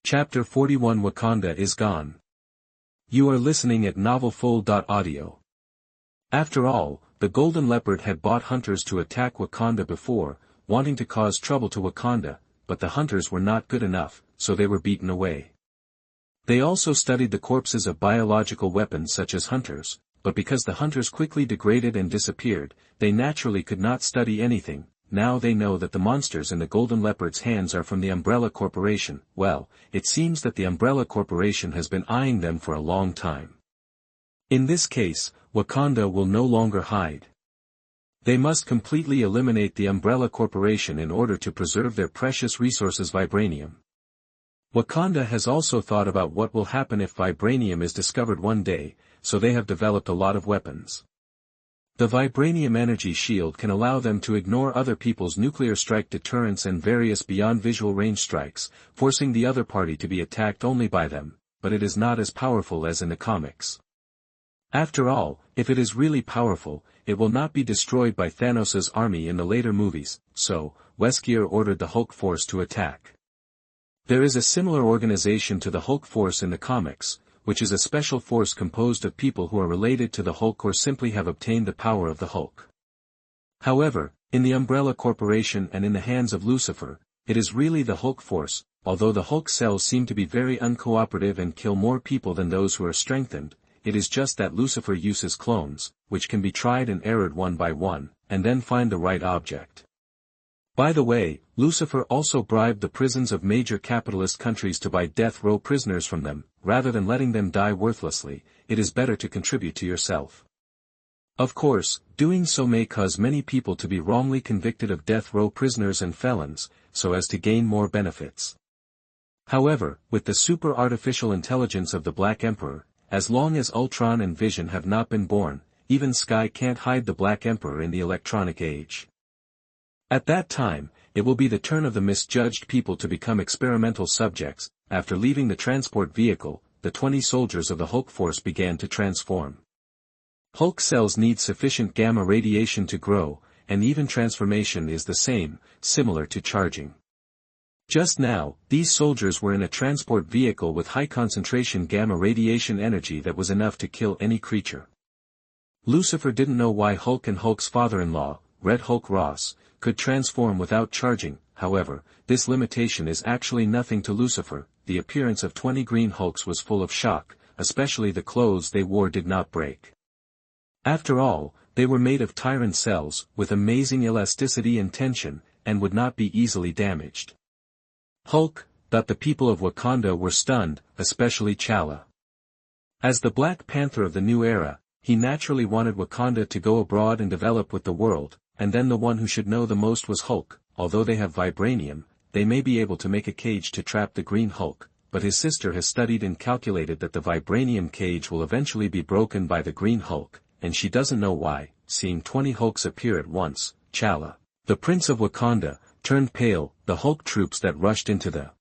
Chapter 41 Wakanda is gone. You are listening at NovelsMarvel.audio. After all, the Golden Leopard had bought hunters to attack Wakanda before, wanting to cause trouble to Wakanda, but the hunters were not good enough, so they were beaten away. They also studied the corpses of biological weapons such as hunters, but because the hunters quickly degraded and disappeared, they naturally could not study anything. Now they know that the monsters in the Golden Leopard's hands are from the Umbrella Corporation. Well, it seems that the Umbrella Corporation has been eyeing them for a long time. In this case, Wakanda will no longer hide. They must completely eliminate the Umbrella Corporation in order to preserve their precious resources vibranium. Wakanda has also thought about what will happen if vibranium is discovered one day, so they have developed a lot of weapons. The vibranium energy shield can allow them to ignore other people's nuclear strike deterrence and various beyond visual range strikes, forcing the other party to be attacked only by them, but it is not as powerful as in the comics. After all, if it is really powerful, it will not be destroyed by Thanos' army in the later movies, so, Wakanda ordered the Hulk Force to attack. There is a similar organization to the Hulk Force in the comics, which is a special force composed of people who are related to the Hulk or simply have obtained the power of the Hulk. However, in the Umbrella Corporation and in the hands of Lucifer, it is really the Hulk Force, although the Hulk cells seem to be very uncooperative and kill more people than those who are strengthened. It is just that Lucifer uses clones, which can be tried and errored one by one, and then find the right object. By the way, Lucifer also bribed the prisons of major capitalist countries to buy death row prisoners from them. Rather than letting them die worthlessly, it is better to contribute to yourself. Of course, doing so may cause many people to be wrongly convicted of death row prisoners and felons, so as to gain more benefits. However, with the super artificial intelligence of the Black Emperor, as long as Ultron and Vision have not been born, even Sky can't hide the Black Emperor in the electronic age. At that time, it will be the turn of the misjudged people to become experimental subjects. After leaving the transport vehicle, the 20 soldiers of the Hulk Force began to transform. Hulk cells need sufficient gamma radiation to grow, and even transformation is the same, similar to charging. Just now, these soldiers were in a transport vehicle with high concentration gamma radiation energy that was enough to kill any creature. Lucifer didn't know why Hulk and Hulk's father-in-law, Red Hulk Ross, could transform without charging. However, this limitation is actually nothing to Lucifer. The appearance of 20 green Hulks was full of shock, especially the clothes they wore did not break. After all, they were made of Tyrant cells, with amazing elasticity and tension, and would not be easily damaged. Hulk thought the people of Wakanda were stunned, especially T'Challa. As the Black Panther of the new era, he naturally wanted Wakanda to go abroad and develop with the world, and then the one who should know the most was Hulk. Although they have vibranium, they may be able to make a cage to trap the Green Hulk, but his sister has studied and calculated that the vibranium cage will eventually be broken by the Green Hulk, and she doesn't know why. Seeing 20 Hulks appear at once, T'Challa, the Prince of Wakanda, turned pale. The Hulk troops that rushed into the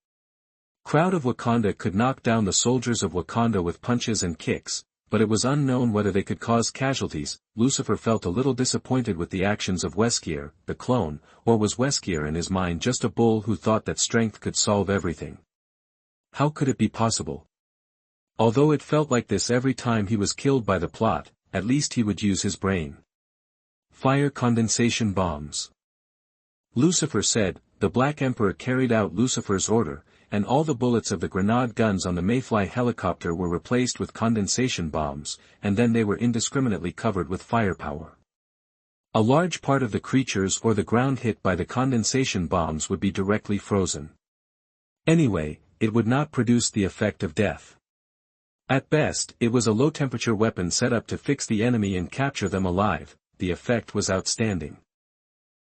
crowd of Wakanda could knock down the soldiers of Wakanda with punches and kicks, but it was unknown whether they could cause casualties. Lucifer felt a little disappointed with the actions of Wakanda, the clone, or was Wakanda in his mind just a bull who thought that strength could solve everything? How could it be possible? Although it felt like this every time he was killed by the plot, at least he would use his brain. Fire condensation bombs. Lucifer said. The Black Emperor carried out Lucifer's order, and all the bullets of the grenade guns on the Mayfly helicopter were replaced with condensation bombs, and then they were indiscriminately covered with firepower. A large part of the creatures or the ground hit by the condensation bombs would be directly frozen. Anyway, it would not produce the effect of death. At best, it was a low-temperature weapon set up to fix the enemy and capture them alive. The effect was outstanding.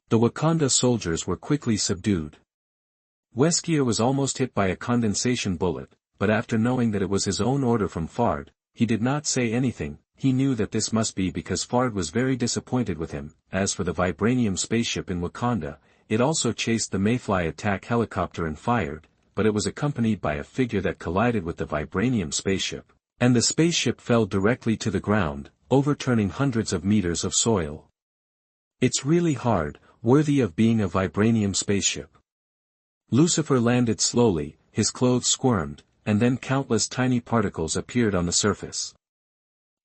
The Wakanda soldiers were quickly subdued. Wakanda was almost hit by a condensation bullet, but after knowing that it was his own order from Fard, he did not say anything. He knew that this must be because Fard was very disappointed with him. As for the vibranium spaceship in Wakanda, it also chased the Mayfly attack helicopter and fired, but it was accompanied by a figure that collided with the vibranium spaceship, and the spaceship fell directly to the ground, overturning hundreds of meters of soil. It's really hard, worthy of being a vibranium spaceship. Lucifer landed slowly, his clothes squirmed, and then countless tiny particles appeared on the surface.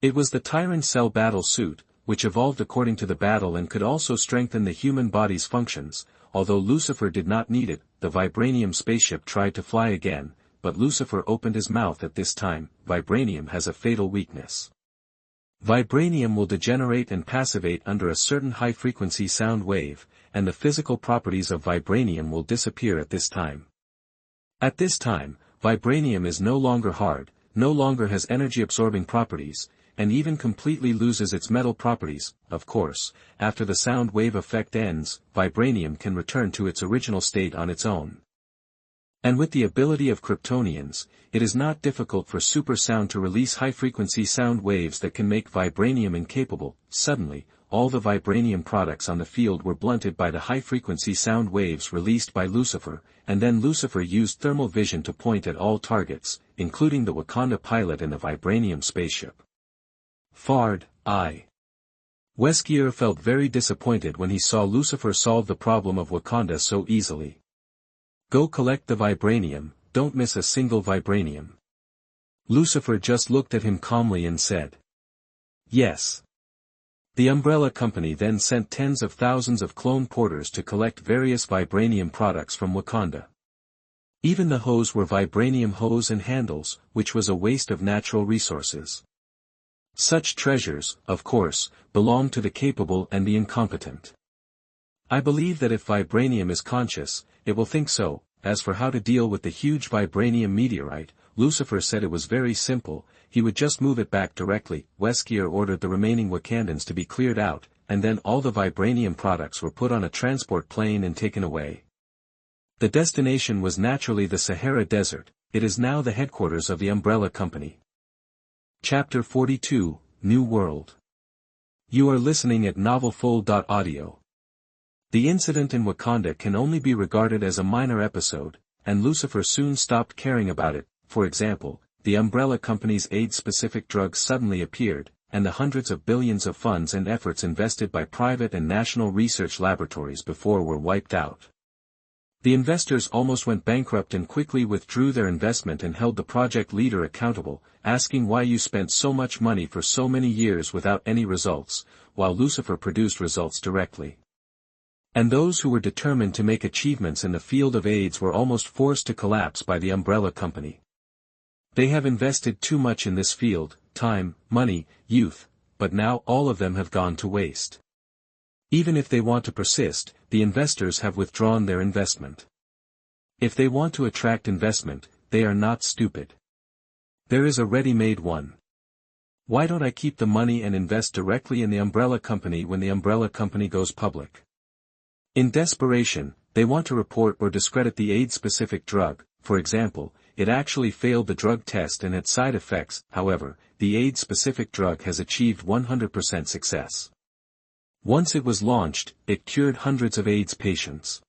It was the Tyrant Cell battle suit, which evolved according to the battle and could also strengthen the human body's functions. Although Lucifer did not need it, the vibranium spaceship tried to fly again, but Lucifer opened his mouth at this time. Vibranium has a fatal weakness. Vibranium will degenerate and passivate under a certain high-frequency sound wave, and the physical properties of vibranium will disappear at this time. At this time, vibranium is no longer hard, no longer has energy-absorbing properties, and even completely loses its metal properties. Of course, after the sound wave effect ends, vibranium can return to its original state on its own. And with the ability of Kryptonians, it is not difficult for super sound to release high-frequency sound waves that can make vibranium incapable. Suddenly, all the vibranium products on the field were blunted by the high-frequency sound waves released by Lucifer, and then Lucifer used thermal vision to point at all targets, including the Wakanda pilot and the vibranium spaceship. Fard, I. Weskier felt very disappointed when he saw Lucifer solve the problem of Wakanda so easily. Go collect the vibranium, don't miss a single vibranium. Lucifer just looked at him calmly and said, yes. The Umbrella Company then sent tens of thousands of clone porters to collect various vibranium products from Wakanda. Even the hose were vibranium hose and handles, which was a waste of natural resources. Such treasures, of course, belong to the capable and the incompetent. I believe that if vibranium is conscious, it will think so. As for how to deal with the huge vibranium meteorite, Lucifer said it was very simple, he would just move it back directly. Weskier ordered the remaining Wakandans to be cleared out, and then all the vibranium products were put on a transport plane and taken away. The destination was naturally the Sahara Desert. It is now the headquarters of the Umbrella Company. Chapter 42, New World. You are listening at NovelsMarvel. The incident in Wakanda can only be regarded as a minor episode, and Lucifer soon stopped caring about it. For example, the Umbrella Company's AIDS-specific drugs suddenly appeared, and the hundreds of billions of funds and efforts invested by private and national research laboratories before were wiped out. The investors almost went bankrupt and quickly withdrew their investment and held the project leader accountable, asking why you spent so much money for so many years without any results, while Lucifer produced results directly. And those who were determined to make achievements in the field of AIDS were almost forced to collapse by the Umbrella Company. They have invested too much in this field, time, money, youth, but now all of them have gone to waste. Even if they want to persist, the investors have withdrawn their investment. If they want to attract investment, they are not stupid. There is a ready-made one. Why don't I keep the money and invest directly in the Umbrella Company when the Umbrella Company goes public? In desperation, they want to report or discredit the AIDS-specific drug. For example, it actually failed the drug test and had side effects. However, the AIDS-specific drug has achieved 100% success. Once it was launched, it cured hundreds of AIDS patients.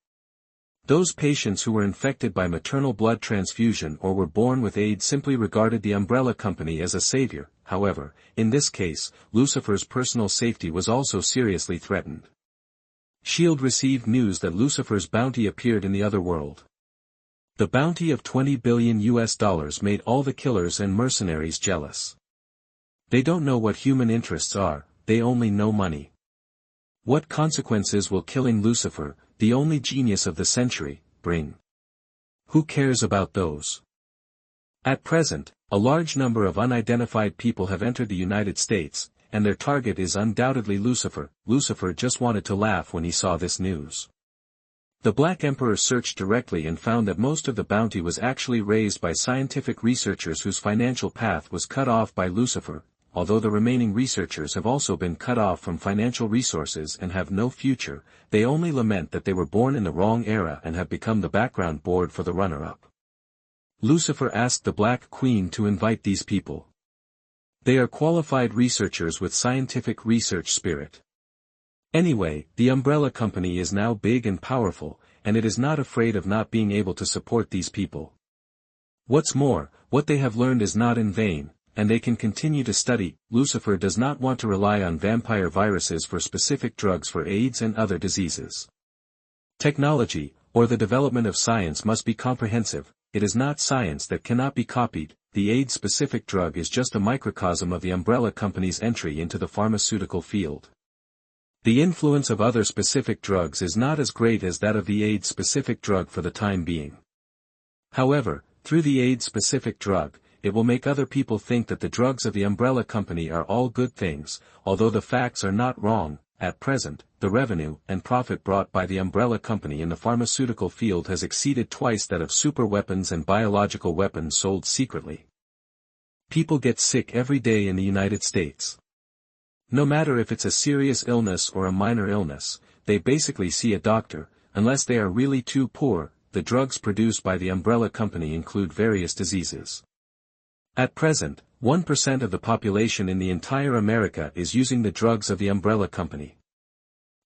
Those patients who were infected by maternal blood transfusion or were born with AIDS simply regarded the Umbrella Company as a savior. However, in this case, Lucifer's personal safety was also seriously threatened. S.H.I.E.L.D. received news that Lucifer's bounty appeared in the other world. The bounty of $20 billion made all the killers and mercenaries jealous. They don't know what human interests are, they only know money. What consequences will killing Lucifer, the only genius of the century, bring? Who cares about those? At present, a large number of unidentified people have entered the United States, and their target is undoubtedly Lucifer. Lucifer just wanted to laugh when he saw this news. The Black Emperor searched directly and found that most of the bounty was actually raised by scientific researchers whose financial path was cut off by Lucifer. Although the remaining researchers have also been cut off from financial resources and have no future, they only lament that they were born in the wrong era and have become the background board for the runner-up. Lucifer asked the Black Queen to invite these people. They are qualified researchers with scientific research spirit. Anyway, the Umbrella Company is now big and powerful, and it is not afraid of not being able to support these people. What's more, what they have learned is not in vain, and they can continue to study. Lucifer does not want to rely on vampire viruses for specific drugs for AIDS and other diseases. Technology, or the development of science, must be comprehensive. it is not science that cannot be copied. The AIDS-specific drug is just a microcosm of the umbrella company's entry into the pharmaceutical field. The influence of other specific drugs is not as great as that of the AIDS-specific drug for the time being. However, through the AIDS-specific drug, it will make other people think that the drugs of the umbrella company are all good things, although the facts are not wrong. At present, the revenue and profit brought by the umbrella company in the pharmaceutical field has exceeded twice that of super weapons and biological weapons sold secretly. People get sick every day in the United States. No matter if it's a serious illness or a minor illness, they basically see a doctor, unless they are really too poor. The drugs produced by the umbrella company include various diseases. At present, 1% of the population in the entire America is using the drugs of the umbrella company.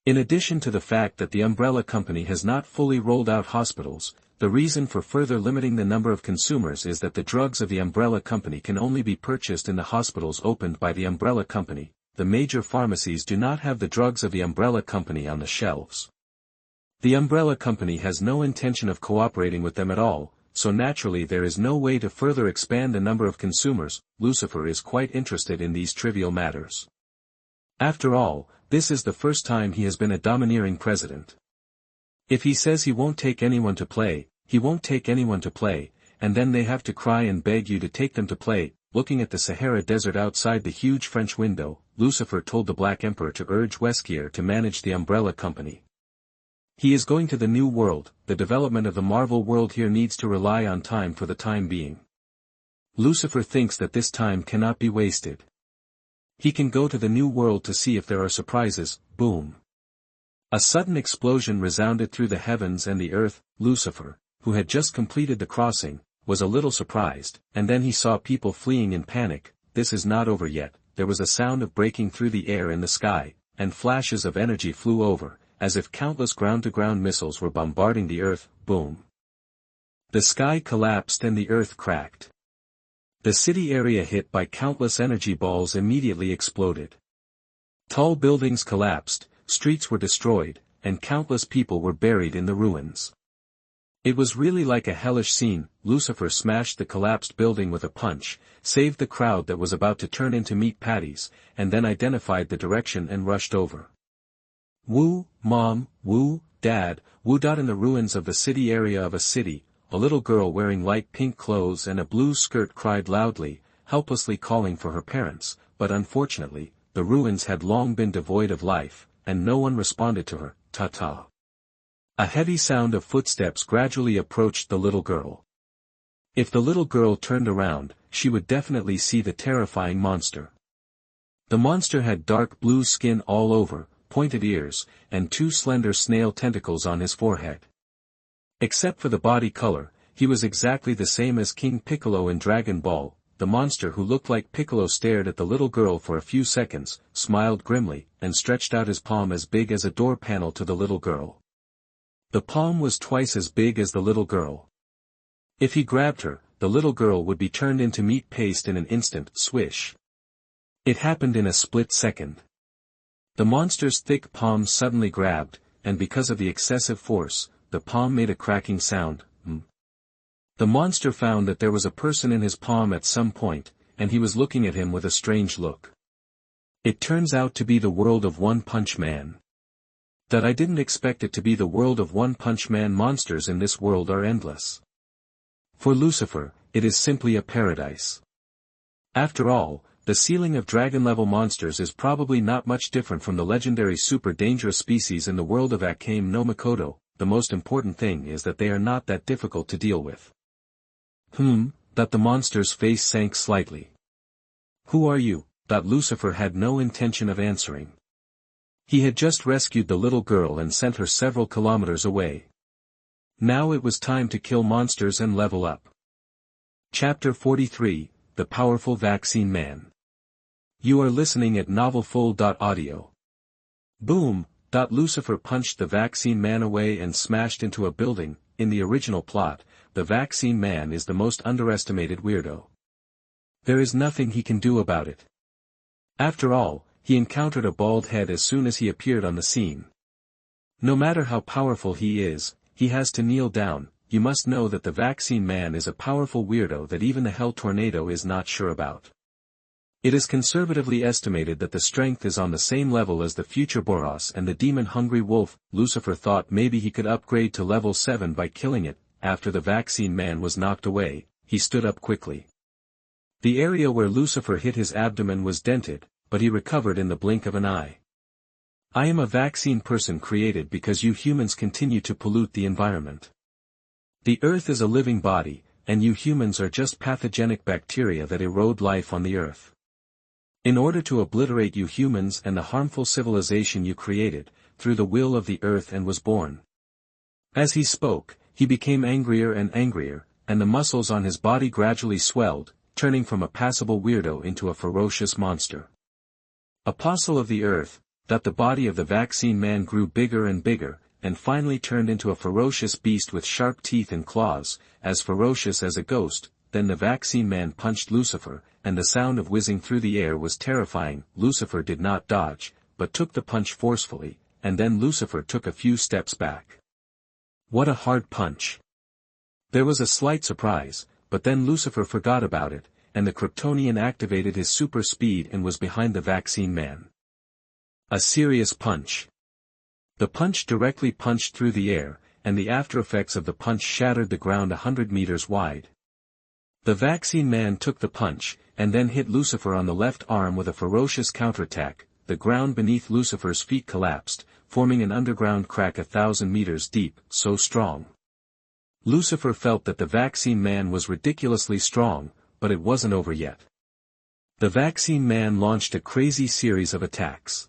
In addition to the fact that the umbrella company has not fully rolled out hospitals, the reason for further limiting the number of consumers is that the drugs of the umbrella company can only be purchased in the hospitals opened by the umbrella company. The major pharmacies do not have the drugs of the umbrella company on the shelves. The umbrella company has no intention of cooperating with them at all, so naturally there is no way to further expand the number of consumers. Lucifer is quite interested in these trivial matters. After all, this is the first time he has been a domineering president. If he says he won't take anyone to play, he won't take anyone to play, and then they have to cry and beg you to take them to play. Looking at the Sahara Desert outside the huge French window, Lucifer told the Black Emperor to urge Weskier to manage the umbrella company. He is going to the New World. The development of the Marvel world here needs to rely on time for the time being. Lucifer thinks that this time cannot be wasted. He can go to the New World to see if there are surprises. Boom. A sudden explosion resounded through the heavens and the earth. Lucifer, who had just completed the crossing, was a little surprised, and then he saw people fleeing in panic. This is not over yet. There was a sound of breaking through the air in the sky, and flashes of energy flew over, as if countless ground-to-ground missiles were bombarding the earth. Boom. The sky collapsed and the earth cracked. The city area hit by countless energy balls immediately exploded. Tall buildings collapsed, streets were destroyed, and countless people were buried in the ruins. It was really like a hellish scene. Lucifer smashed the collapsed building with a punch, saved the crowd that was about to turn into meat patties, and then identified the direction and rushed over. Woo, Mom, woo, Dad, woo. In the ruins of the city area of a city, a little girl wearing light pink clothes and a blue skirt cried loudly, helplessly calling for her parents, but unfortunately, the ruins had long been devoid of life, and no one responded to her. Ta-ta. A heavy sound of footsteps gradually approached the little girl. If the little girl turned around, she would definitely see the terrifying monster. The monster had dark blue skin all over, pointed ears, and two slender snail tentacles on his forehead. Except for the body color, he was exactly the same as King Piccolo in Dragon Ball. The monster, who looked like Piccolo, stared at the little girl for a few seconds, smiled grimly, and stretched out his palm as big as a door panel to the little girl. The palm was twice as big as the little girl. If he grabbed her, the little girl would be turned into meat paste in an instant. Swish. It happened in a split second. The monster's thick palm suddenly grabbed, and because of the excessive force, the palm made a cracking sound. The monster found that there was a person in his palm at some point, and he was looking at him with a strange look. It turns out to be the world of One Punch Man. That I didn't expect it to be the world of One Punch Man. Monsters in this world are endless. For Lucifer, it is simply a paradise. After all, the ceiling of dragon-level monsters is probably not much different from the legendary super dangerous species in the world of Akame no Mikoto. The most important thing is that they are not that difficult to deal with. That the monster's face sank slightly. Who are you? That Lucifer had no intention of answering. He had just rescued the little girl and sent her several kilometers away. Now it was time to kill monsters and level up. Chapter 43, The Powerful Vaccine Man. You are listening at NovelsMarvel.audio. Boom! Lucifer punched the Vaccine Man away and smashed into a building. In the original plot, the Vaccine Man is the most underestimated weirdo. There is nothing he can do about it. After all, he encountered a bald head as soon as he appeared on the scene. No matter how powerful he is, he has to kneel down. you must know that the vaccine man is a powerful weirdo that even the Hell Tornado is not sure about. It is conservatively estimated that the strength is on the same level as the future Boros and the demon-hungry wolf. Lucifer thought maybe he could upgrade to level 7 by killing it. After the vaccine man was knocked away, he stood up quickly. The area where Lucifer hit his abdomen was dented, but he recovered in the blink of an eye. I am a vaccine person created because you humans continue to pollute the environment. The Earth is a living body, and you humans are just pathogenic bacteria that erode life on the Earth. In order to obliterate you humans and the harmful civilization you created, through the will of the Earth and was born. As he spoke, he became angrier and angrier, and the muscles on his body gradually swelled, turning from a passable weirdo into a ferocious monster. Apostle of the Earth, that the body of the vaccine man grew bigger and bigger, and finally turned into a ferocious beast with sharp teeth and claws, as ferocious as a ghost. Then the vaccine man punched Lucifer, and the sound of whizzing through the air was terrifying. Lucifer did not dodge, but took the punch forcefully, and then Lucifer took a few steps back. What a hard punch! There was a slight surprise, but then Lucifer forgot about it, and the Kryptonian activated his super speed and was behind the vaccine man. A serious punch. The punch directly punched through the air, and the aftereffects of the punch shattered the ground 100 meters wide. The vaccine man took the punch, and then hit Lucifer on the left arm with a ferocious counterattack. The ground beneath Lucifer's feet collapsed, forming an underground crack 1,000 meters deep, so strong. Lucifer felt that the vaccine man was ridiculously strong, but it wasn't over yet. The vaccine man launched a crazy series of attacks.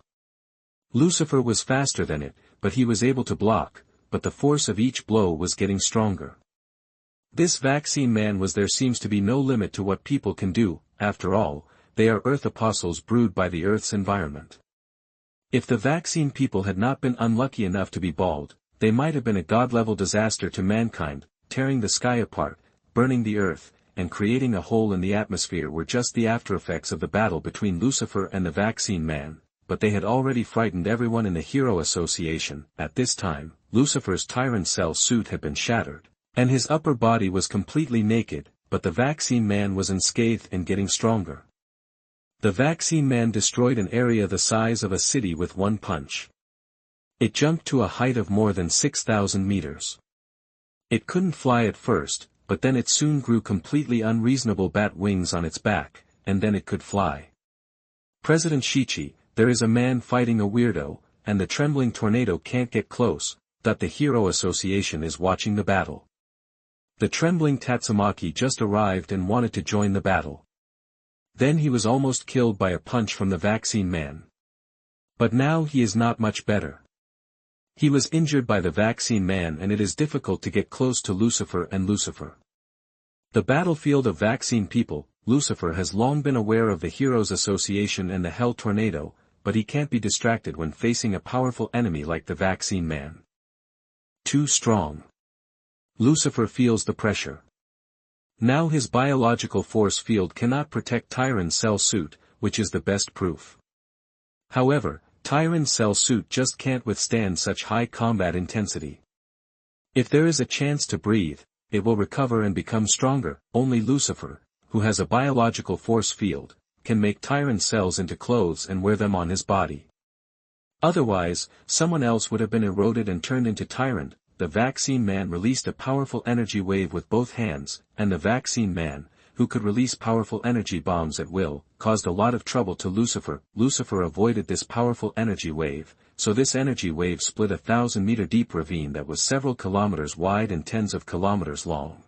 Lucifer was faster than it, but he was able to block, but the force of each blow was getting stronger. This vaccine man was there seems to be no limit to what people can do. After all, they are Earth apostles brewed by the Earth's environment. If the vaccine people had not been unlucky enough to be bald, they might have been a god-level disaster to mankind, tearing the sky apart, burning the Earth, and creating a hole in the atmosphere were just the aftereffects of the battle between Lucifer and the vaccine man, but they had already frightened everyone in the Hero Association. At this time, Lucifer's Tyrant Cell suit had been shattered, and his upper body was completely naked, but the vaccine man was unscathed and getting stronger. The vaccine man destroyed an area the size of a city with one punch. It jumped to a height of more than 6,000 meters. It couldn't fly at first, but then it soon grew completely unreasonable bat wings on its back, and then it could fly. President Shichi, there is a man fighting a weirdo, and the trembling tornado can't get close, that the Hero Association is watching the battle. The trembling Tatsumaki just arrived and wanted to join the battle. Then he was almost killed by a punch from the vaccine man. But now he is not much better. He was injured by the vaccine man and it is difficult to get close to Lucifer and Lucifer. The battlefield of vaccine people. Lucifer has long been aware of the Heroes Association and the Hell Tornado, but he can't be distracted when facing a powerful enemy like the vaccine man. Too strong. Lucifer feels the pressure. Now his biological force field cannot protect Tyrant's cell suit, which is the best proof. However, Tyrant's cell suit just can't withstand such high combat intensity. If there is a chance to breathe, it will recover and become stronger. Only Lucifer, who has a biological force field, can make Tyrant cells into clothes and wear them on his body. Otherwise, someone else would have been eroded and turned into Tyrant. The vaccine man released a powerful energy wave with both hands, and the vaccine man, who could release powerful energy bombs at will, caused a lot of trouble to Lucifer. Lucifer avoided this powerful energy wave, so this energy wave split a 1,000-meter deep ravine that was several kilometers wide and tens of kilometers long.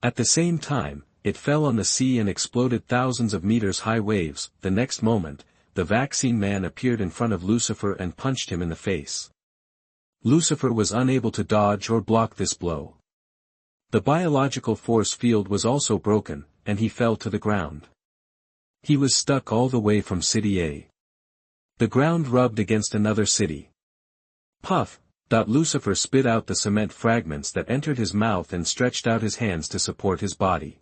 At the same time, it fell on the sea and exploded thousands of meters high waves. The next moment, the vaccine man appeared in front of Lucifer and punched him in the face. Lucifer was unable to dodge or block this blow. The biological force field was also broken, and he fell to the ground. He was stuck all the way from City A. The ground rubbed against another city. Puff! Lucifer spit out the cement fragments that entered his mouth and stretched out his hands to support his body.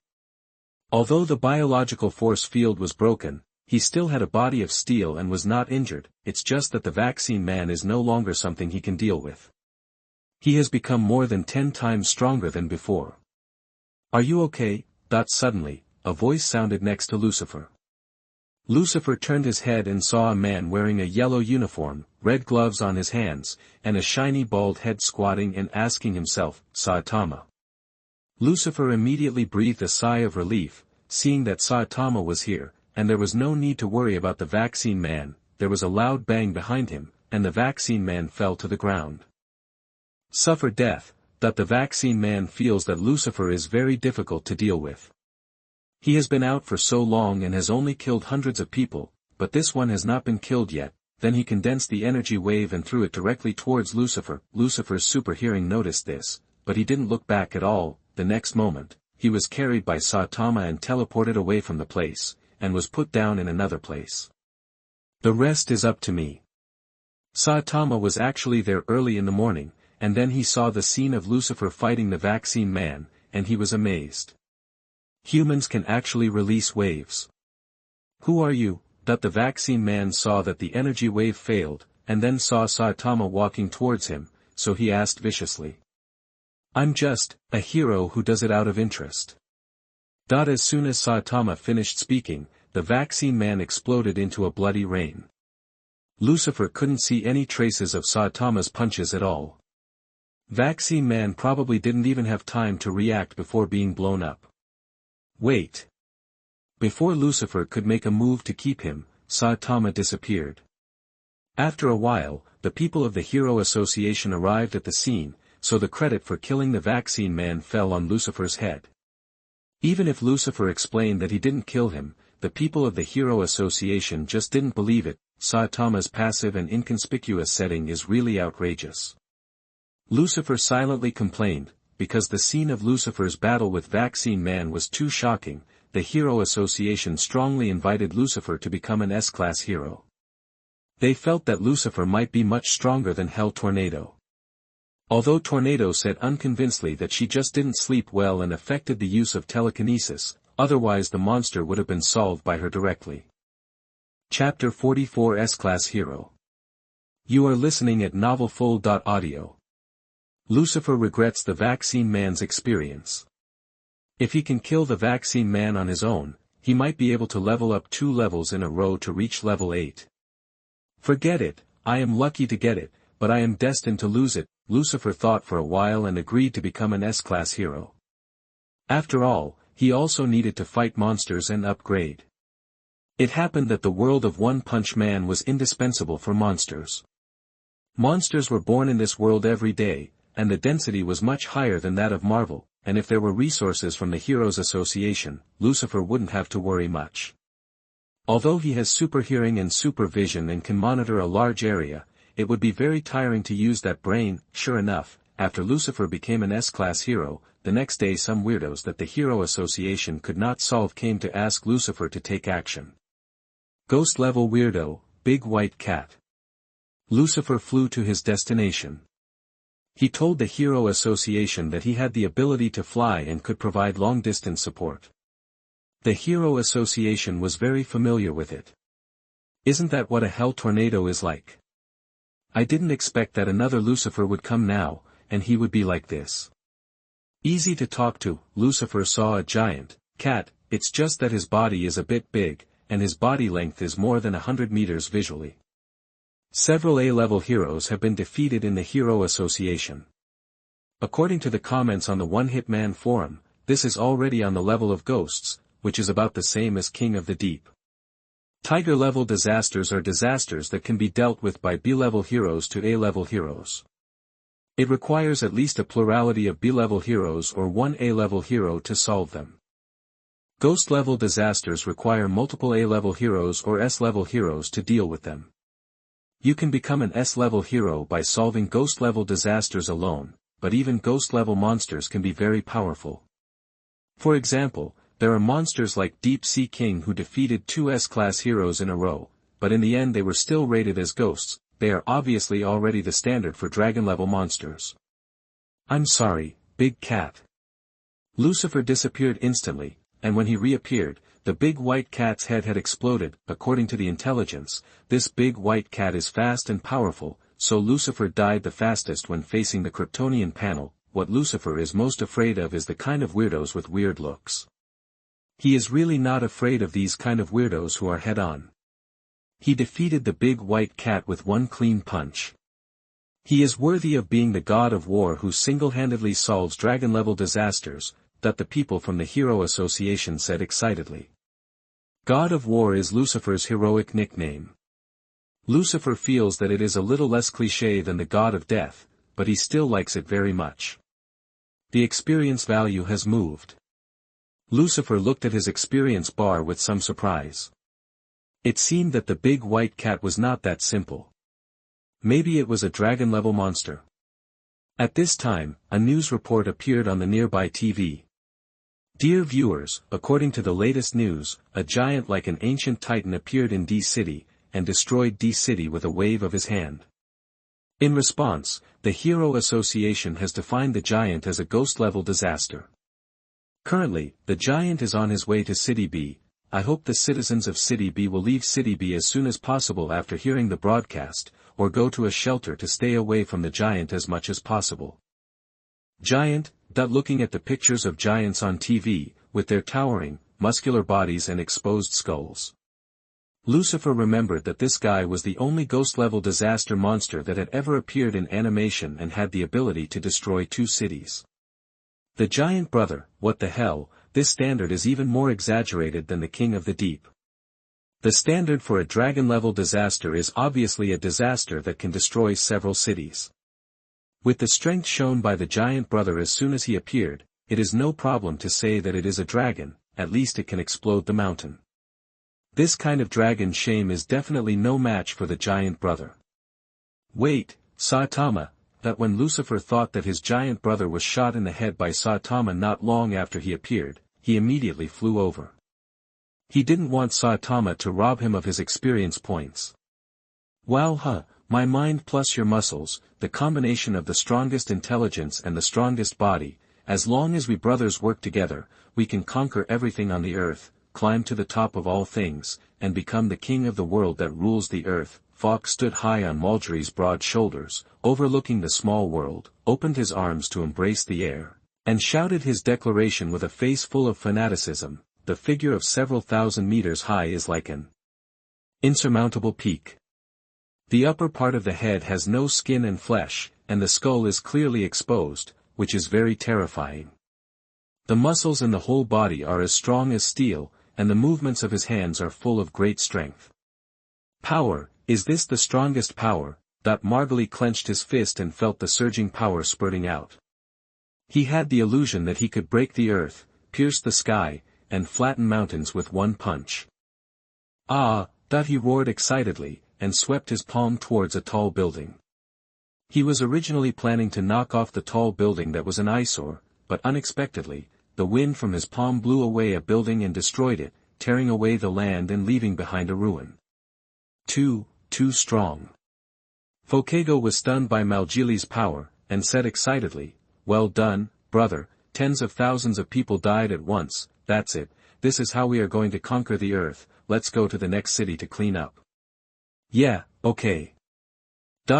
Although the biological force field was broken, he still had a body of steel and was not injured. It's just that the vaccine man is no longer something he can deal with. He has become more than 10 times stronger than before. Are you okay? Suddenly, a voice sounded next to Lucifer. Lucifer turned his head and saw a man wearing a yellow uniform, red gloves on his hands, and a shiny bald head squatting and asking himself, Saitama. Lucifer immediately breathed a sigh of relief, seeing that Saitama was here, and there was no need to worry about the vaccine man. There was a loud bang behind him, and the vaccine man fell to the ground. Suffer death, that the vaccine man feels that Lucifer is very difficult to deal with. He has been out for so long and has only killed hundreds of people, but this one has not been killed yet. Then he condensed the energy wave and threw it directly towards Lucifer. Lucifer's super hearing noticed this, but he didn't look back at all. The next moment, he was carried by Saitama and teleported away from the place, and was put down in another place. The rest is up to me. Saitama was actually there early in the morning, and then he saw the scene of Lucifer fighting the vaccine man, and he was amazed. Humans can actually release waves. Who are you? The vaccine man saw that the energy wave failed, and then saw Saitama walking towards him, so he asked viciously. I'm just a hero who does it out of interest. As soon as Saitama finished speaking, the vaccine man exploded into a bloody rain. Lucifer couldn't see any traces of Saitama's punches at all. Vaccine man probably didn't even have time to react before being blown up. Wait. Before Lucifer could make a move to keep him, Saitama disappeared. After a while, the people of the Hero Association arrived at the scene, so the credit for killing the vaccine man fell on Lucifer's head. Even if Lucifer explained that he didn't kill him, the people of the Hero Association just didn't believe it. Saitama's passive and inconspicuous setting is really outrageous. Lucifer silently complained, because the scene of Lucifer's battle with Vaccine Man was too shocking. The Hero Association strongly invited Lucifer to become an S-class hero. They felt that Lucifer might be much stronger than Hell Tornado. Although Tornado said unconvincedly that she just didn't sleep well and affected the use of telekinesis, otherwise the monster would have been solved by her directly. Chapter 44 S-Class Hero. You are listening at NovelsMarvel.audio. Lucifer regrets the vaccine man's experience. If he can kill the vaccine man on his own, he might be able to level up 2 levels in a row to reach level 8. Forget it, I am lucky to get it, but I am destined to lose it. Lucifer thought for a while and agreed to become an S-class hero. After all, he also needed to fight monsters and upgrade. It happened that the world of One Punch Man was indispensable for monsters. Monsters were born in this world every day, and the density was much higher than that of Marvel, and if there were resources from the Heroes Association, Lucifer wouldn't have to worry much. Although he has super hearing and super vision and can monitor a large area, it would be very tiring to use that brain. Sure enough, after Lucifer became an S-class hero, the next day some weirdos that the Hero Association could not solve came to ask Lucifer to take action. Ghost-level weirdo, Big White Cat. Lucifer flew to his destination. He told the Hero Association that he had the ability to fly and could provide long-distance support. The Hero Association was very familiar with it. Isn't that what a Hell Tornado is like? I didn't expect that another Lucifer would come now, and he would be like this. Easy to talk to. Lucifer saw a giant cat. It's just that his body is a bit big, and his body length is more than 100 meters visually. Several A-level heroes have been defeated in the Hero Association. According to the comments on the One Hit Man forum, this is already on the level of ghosts, which is about the same as King of the Deep. Tiger-level disasters are disasters that can be dealt with by B-level heroes to A-level heroes. It requires at least a plurality of B-level heroes or one A-level hero to solve them. Ghost-level disasters require multiple A-level heroes or S-level heroes to deal with them. You can become an S-level hero by solving ghost-level disasters alone, but even ghost-level monsters can be very powerful. For example, there are monsters like Deep Sea King who defeated 2 S-class heroes in a row, but in the end they were still rated as ghosts. They are obviously already the standard for dragon-level monsters. I'm sorry, Big Cat. Lucifer disappeared instantly, and when he reappeared, the big white cat's head had exploded. According to the intelligence, this big white cat is fast and powerful, so Lucifer died the fastest when facing the Kryptonian panel. What Lucifer is most afraid of is the kind of weirdos with weird looks. He is really not afraid of these kind of weirdos who are head-on. He defeated the big white cat with one clean punch. He is worthy of being the god of war who single-handedly solves dragon-level disasters, that the people from the Hero Association said excitedly. God of War is Lucifer's heroic nickname. Lucifer feels that it is a little less cliché than the God of Death, but he still likes it very much. The experience value has moved. Lucifer looked at his experience bar with some surprise. It seemed that the big white cat was not that simple. Maybe it was a dragon-level monster. At this time, a news report appeared on the nearby TV. Dear viewers, according to the latest news, a giant like an ancient titan appeared in D-City, and destroyed D-City with a wave of his hand. In response, the Hero Association has defined the giant as a ghost-level disaster. Currently, the giant is on his way to City B. I hope the citizens of City B will leave City B as soon as possible after hearing the broadcast, or go to a shelter to stay away from the giant as much as possible. Giant, looking at the pictures of giants on TV, with their towering, muscular bodies and exposed skulls. Lucifer remembered that this guy was the only ghost-level disaster monster that had ever appeared in animation and had the ability to destroy 2 cities. The giant brother, what the hell, this standard is even more exaggerated than the King of the Deep. The standard for a dragon-level disaster is obviously a disaster that can destroy several cities. With the strength shown by the giant brother as soon as he appeared, it is no problem to say that it is a dragon, at least it can explode the mountain. This kind of dragon shame is definitely no match for the giant brother. Wait, Saitama, that when Lucifer thought that his giant brother was shot in the head by Saitama not long after he appeared, he immediately flew over. He didn't want Saitama to rob him of his experience points. Wow, my mind plus your muscles, the combination of the strongest intelligence and the strongest body, as long as we brothers work together, we can conquer everything on the earth, climb to the top of all things, and become the king of the world that rules the earth. Fox stood high on Marjorie's broad shoulders, overlooking the small world, opened his arms to embrace the air, and shouted his declaration with a face full of fanaticism. The figure of several thousand meters high is like an insurmountable peak. The upper part of the head has no skin and flesh, and the skull is clearly exposed, which is very terrifying. The muscles in the whole body are as strong as steel, and the movements of his hands are full of great strength. Power, is this the strongest power? Margely clenched his fist and felt the surging power spurting out. He had the illusion that he could break the earth, pierce the sky, and flatten mountains with one punch. He roared excitedly, and swept his palm towards a tall building. He was originally planning to knock off the tall building that was an eyesore, but unexpectedly, the wind from his palm blew away a building and destroyed it, tearing away the land and leaving behind a ruin. Too strong. Fokego was stunned by Malgili's power, and said excitedly, "Well done, brother, tens of thousands of people died at once, that's it, this is how we are going to conquer the earth, let's go to the next city to clean up." "Yeah, okay."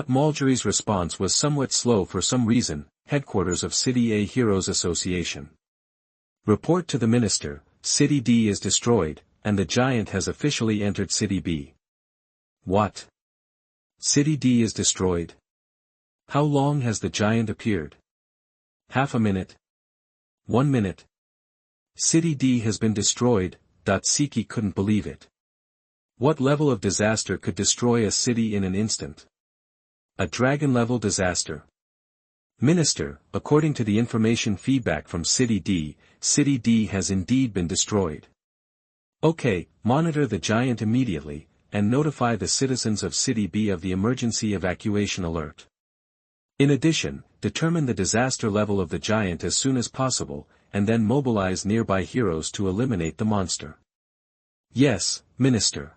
Marjorie's response was somewhat slow for some reason. Headquarters of City A Heroes Association. Report to the minister, City D is destroyed, and the giant has officially entered City B. What? City D is destroyed? How long has the giant appeared? Half a minute? 1 minute? City D has been destroyed. Siki couldn't believe it. What level of disaster could destroy a city in an instant? A dragon-level disaster. Minister, according to the information feedback from City D has indeed been destroyed. Okay, monitor the giant immediately, and notify the citizens of City B of the emergency evacuation alert. In addition, determine the disaster level of the giant as soon as possible, and then mobilize nearby heroes to eliminate the monster. Yes, Minister.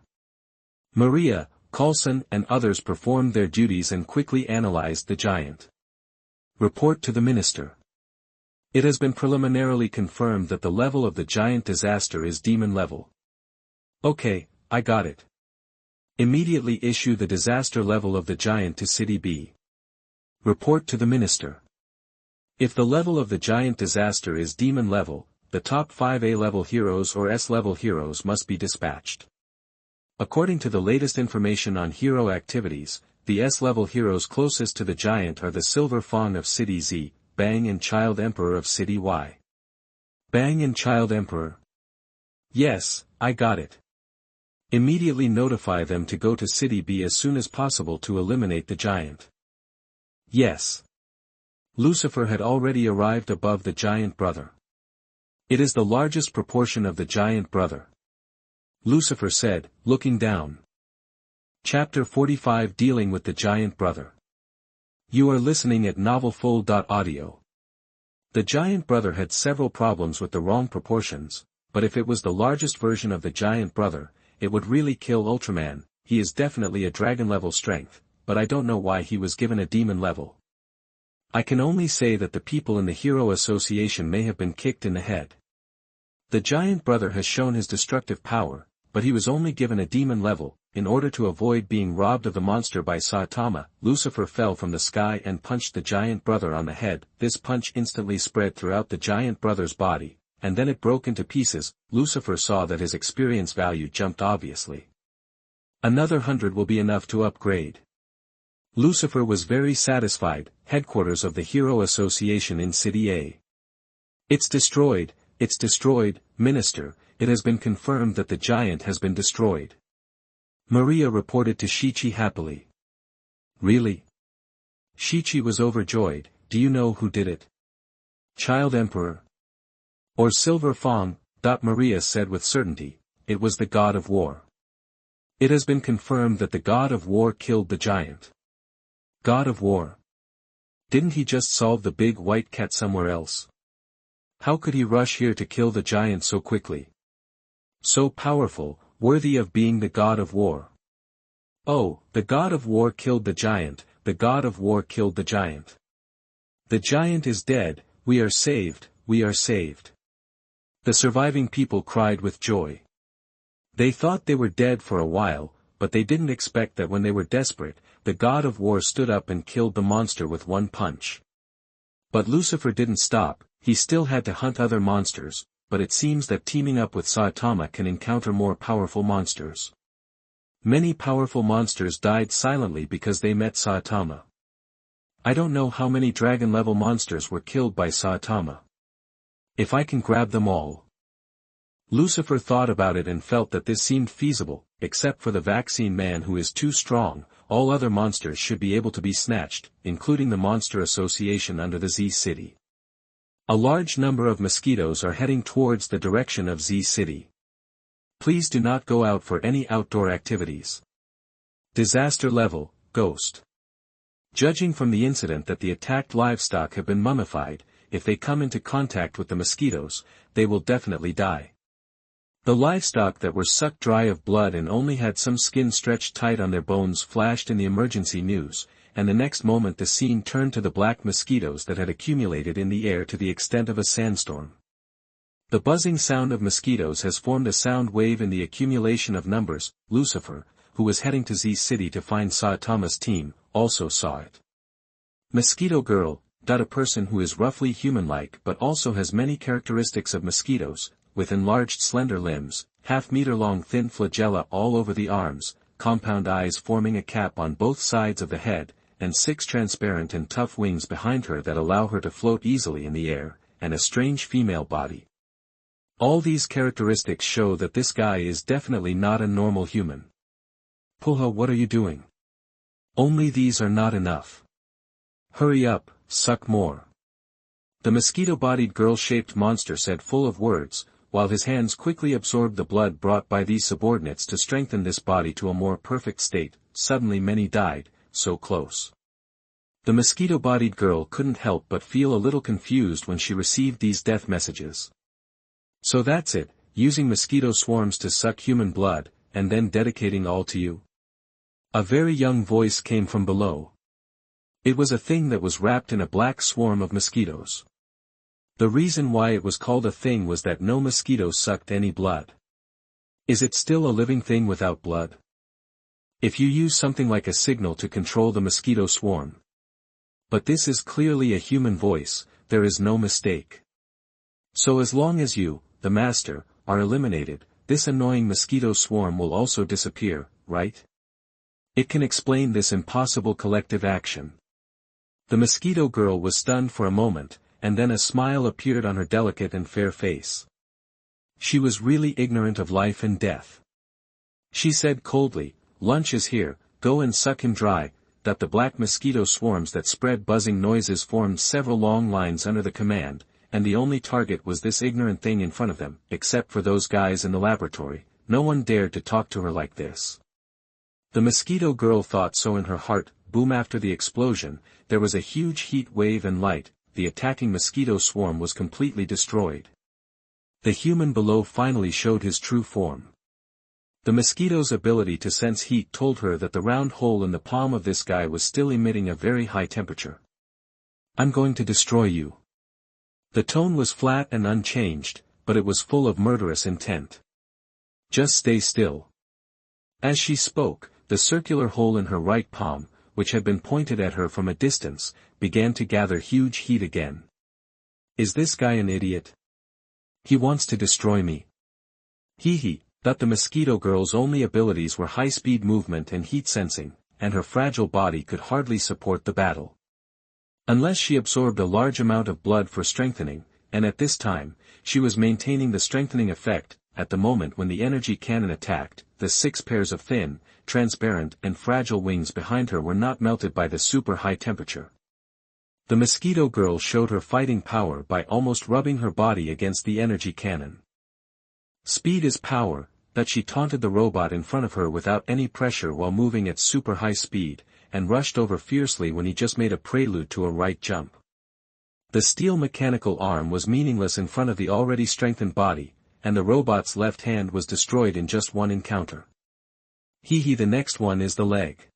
Maria, Coulson and others performed their duties and quickly analyzed the giant. Report to the minister. It has been preliminarily confirmed that the level of the giant disaster is demon level. Okay, I got it. Immediately issue the disaster level of the giant to City B. Report to the minister. If the level of the giant disaster is demon level, the top 5 A-level heroes or S-level heroes must be dispatched. According to the latest information on hero activities, the S-level heroes closest to the giant are the Silver Fawn of City Z, Bang and Child Emperor of City Y. Bang and Child Emperor. Yes, I got it. Immediately notify them to go to City B as soon as possible to eliminate the giant. Yes. Lucifer had already arrived above the giant brother. It is the largest proportion of the giant brother. Lucifer said, looking down. Chapter 45 Dealing with the Giant Brother. You are listening at NovelsMarvel.audio. The giant brother had several problems with the wrong proportions, but if it was the largest version of the giant brother, it would really kill Ultraman. He is definitely a dragon level strength, but I don't know why he was given a demon level. I can only say that the people in the Hero Association may have been kicked in the head. The giant brother has shown his destructive power, but he was only given a demon level. In order to avoid being robbed of the monster by Saitama, Lucifer fell from the sky and punched the giant brother on the head. This punch instantly spread throughout the giant brother's body, and then it broke into pieces. Lucifer saw that his experience value jumped obviously. Another 100 will be enough to upgrade. Lucifer was very satisfied. Headquarters of the Hero Association in City A. It's destroyed, Minister, it has been confirmed that the giant has been destroyed. Maria reported to Shichi happily. Really? Shichi was overjoyed. Do you know who did it? Child Emperor? Or Silver Fawn? Maria said with certainty, it was the God of War. It has been confirmed that the God of War killed the giant. God of War? Didn't he just solve the big white cat somewhere else? How could he rush here to kill the giant so quickly? So powerful, worthy of being the God of War. Oh, the God of War killed the giant, the God of War killed the giant. The giant is dead, we are saved, we are saved. The surviving people cried with joy. They thought they were dead for a while, but they didn't expect that when they were desperate, the God of War stood up and killed the monster with one punch. But Lucifer didn't stop, he still had to hunt other monsters, but it seems that teaming up with Saitama can encounter more powerful monsters. Many powerful monsters died silently because they met Saitama. I don't know how many dragon-level monsters were killed by Saitama. If I can grab them all. Lucifer thought about it and felt that this seemed feasible, except for the vaccine man who is too strong. All other monsters should be able to be snatched, including the Monster Association under the Z City. A large number of mosquitoes are heading towards the direction of Z City. Please do not go out for any outdoor activities. Disaster level, Ghost. Judging from the incident that the attacked livestock have been mummified, if they come into contact with the mosquitoes, they will definitely die. The livestock that were sucked dry of blood and only had some skin stretched tight on their bones flashed in the emergency news, and the next moment the scene turned to the black mosquitoes that had accumulated in the air to the extent of a sandstorm. The buzzing sound of mosquitoes has formed a sound wave in the accumulation of numbers. Lucifer, who was heading to Z City to find Saitama's team, also saw it. Mosquito Girl, a person who is roughly human-like but also has many characteristics of mosquitoes, with enlarged slender limbs, half-meter-long thin flagella all over the arms, compound eyes forming a cap on both sides of the head, and 6 transparent and tough wings behind her that allow her to float easily in the air, and a strange female body. All these characteristics show that this guy is definitely not a normal human. Pulha, what are you doing? Only these are not enough. Hurry up, suck more. The mosquito-bodied girl-shaped monster said, full of words, while his hands quickly absorbed the blood brought by these subordinates to strengthen this body to a more perfect state. Suddenly many died, so close. The mosquito-bodied girl couldn't help but feel a little confused when she received these death messages. So that's it, using mosquito swarms to suck human blood, and then dedicating all to you? A very young voice came from below. It was a thing that was wrapped in a black swarm of mosquitoes. The reason why it was called a thing was that no mosquito sucked any blood. Is it still a living thing without blood? if you use something like a signal to control the mosquito swarm. But this is clearly a human voice, there is no mistake. So as long as you, the master, are eliminated, this annoying mosquito swarm will also disappear, right? It can explain this impossible collective action. The mosquito girl was stunned for a moment, and then a smile appeared on her delicate and fair face. She was really ignorant of life and death. She said coldly, "Lunch is here, go and suck him dry." That the black mosquito swarms that spread buzzing noises formed several long lines under the command, and the only target was this ignorant thing in front of them, except for those guys in the laboratory. No one dared to talk to her like this. The mosquito girl thought so in her heart. Boom! After the explosion, there was a huge heat wave and light. The attacking mosquito swarm was completely destroyed. The human below finally showed his true form. The mosquito's ability to sense heat told her that the round hole in the palm of this guy was still emitting a very high temperature. "I'm going to destroy you." The tone was flat and unchanged, but it was full of murderous intent. "Just stay still." As she spoke, the circular hole in her right palm, which had been pointed at her from a distance, began to gather huge heat again. "Is this guy an idiot? He wants to destroy me." Hee. That the mosquito girl's only abilities were high-speed movement and heat sensing, and her fragile body could hardly support the battle. Unless she absorbed a large amount of blood for strengthening, and at this time, she was maintaining the strengthening effect. At the moment when the energy cannon attacked, the 6 pairs of thin, transparent and fragile wings behind her were not melted by the super high temperature. The mosquito girl showed her fighting power by almost rubbing her body against the energy cannon. Speed is power, that she taunted the robot in front of her without any pressure while moving at super high speed, and rushed over fiercely when he just made a prelude to a right jump. The steel mechanical arm was meaningless in front of the already strengthened body, and the robot's left hand was destroyed in just one encounter. The next one is the leg.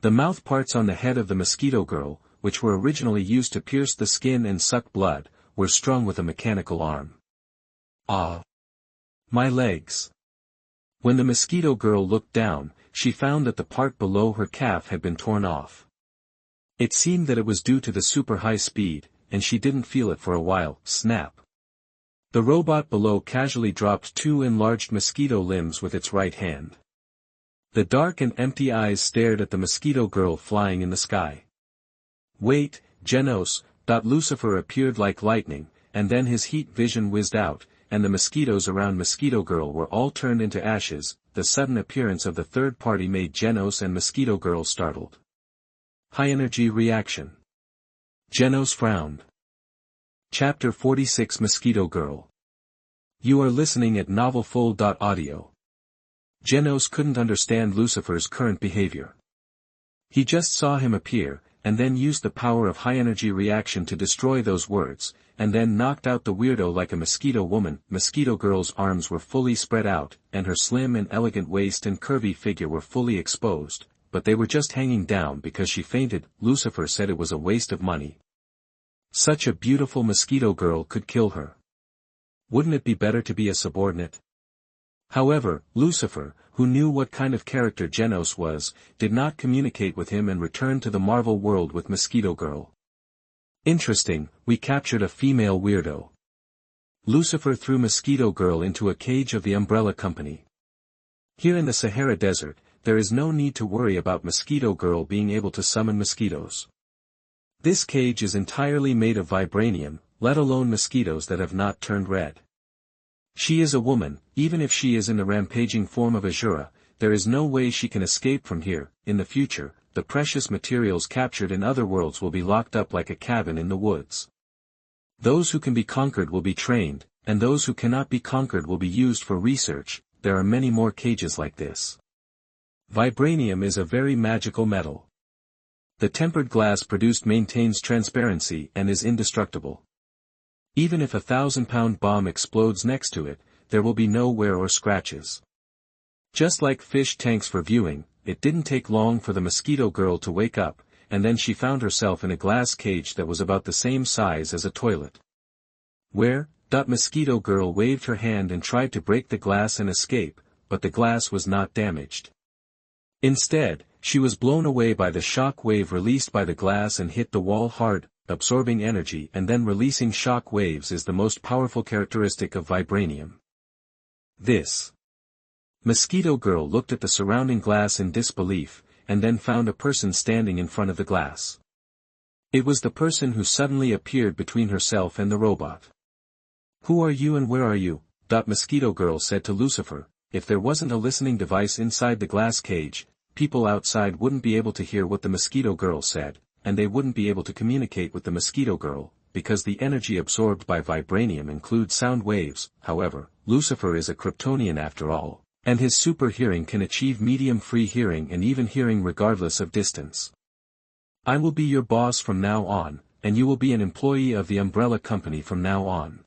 The mouth parts on the head of the mosquito girl, which were originally used to pierce the skin and suck blood, were strung with a mechanical arm. "Ah! My legs." When the mosquito girl looked down, she found that the part below her calf had been torn off. It seemed that it was due to the super high speed, and she didn't feel it for a while. Snap. The robot below casually dropped 2 enlarged mosquito limbs with its right hand. The dark and empty eyes stared at the mosquito girl flying in the sky. "Wait, Genos." Lucifer appeared like lightning, and then his heat vision whizzed out, and the mosquitoes around Mosquito Girl were all turned into ashes. The sudden appearance of the third party made Genos and Mosquito Girl startled. High energy reaction. Genos frowned. Chapter 46 Mosquito Girl. You are listening at NovelsMarvel.audio. Genos couldn't understand Lucifer's current behavior. He just saw him appear, and then used the power of high energy reaction to destroy those words, and then knocked out the weirdo like a mosquito woman. Mosquito Girl's arms were fully spread out, and her slim and elegant waist and curvy figure were fully exposed, but they were just hanging down because she fainted. Lucifer said it was a waste of money. Such a beautiful mosquito girl could kill her. Wouldn't it be better to be a subordinate? However, Lucifer, who knew what kind of character Genos was, did not communicate with him and returned to the Marvel world with Mosquito Girl. Interesting, we captured a female weirdo. Lucifer threw Mosquito Girl into a cage of the Umbrella Company. Here in the Sahara Desert, there is no need to worry about Mosquito Girl being able to summon mosquitoes. This cage is entirely made of vibranium, let alone mosquitoes that have not turned red. She is a woman, even if she is in the rampaging form of Azura, there is no way she can escape from here. In the future, the precious materials captured in other worlds will be locked up like a cabin in the woods. Those who can be conquered will be trained, and those who cannot be conquered will be used for research. There are many more cages like this. Vibranium is a very magical metal. The tempered glass produced maintains transparency and is indestructible. Even if a 1,000-pound bomb explodes next to it, there will be no wear or scratches. Just like fish tanks for viewing, it didn't take long for the Mosquito Girl to wake up, and then she found herself in a glass cage that was about the same size as a toilet. Where? Mosquito Girl waved her hand and tried to break the glass and escape, but the glass was not damaged. Instead, she was blown away by the shock wave released by the glass and hit the wall hard, absorbing energy and then releasing shock waves is the most powerful characteristic of vibranium. This. Mosquito Girl looked at the surrounding glass in disbelief, and then found a person standing in front of the glass. It was the person who suddenly appeared between herself and the robot. "Who are you and where are you?" Mosquito Girl said to Lucifer. If there wasn't a listening device inside the glass cage, people outside wouldn't be able to hear what the Mosquito Girl said, and they wouldn't be able to communicate with the Mosquito Girl, because the energy absorbed by vibranium includes sound waves. However, Lucifer is a Kryptonian after all, and his super hearing can achieve medium-free hearing and even hearing regardless of distance. "I will be your boss from now on, and you will be an employee of the umbrella company from now on,"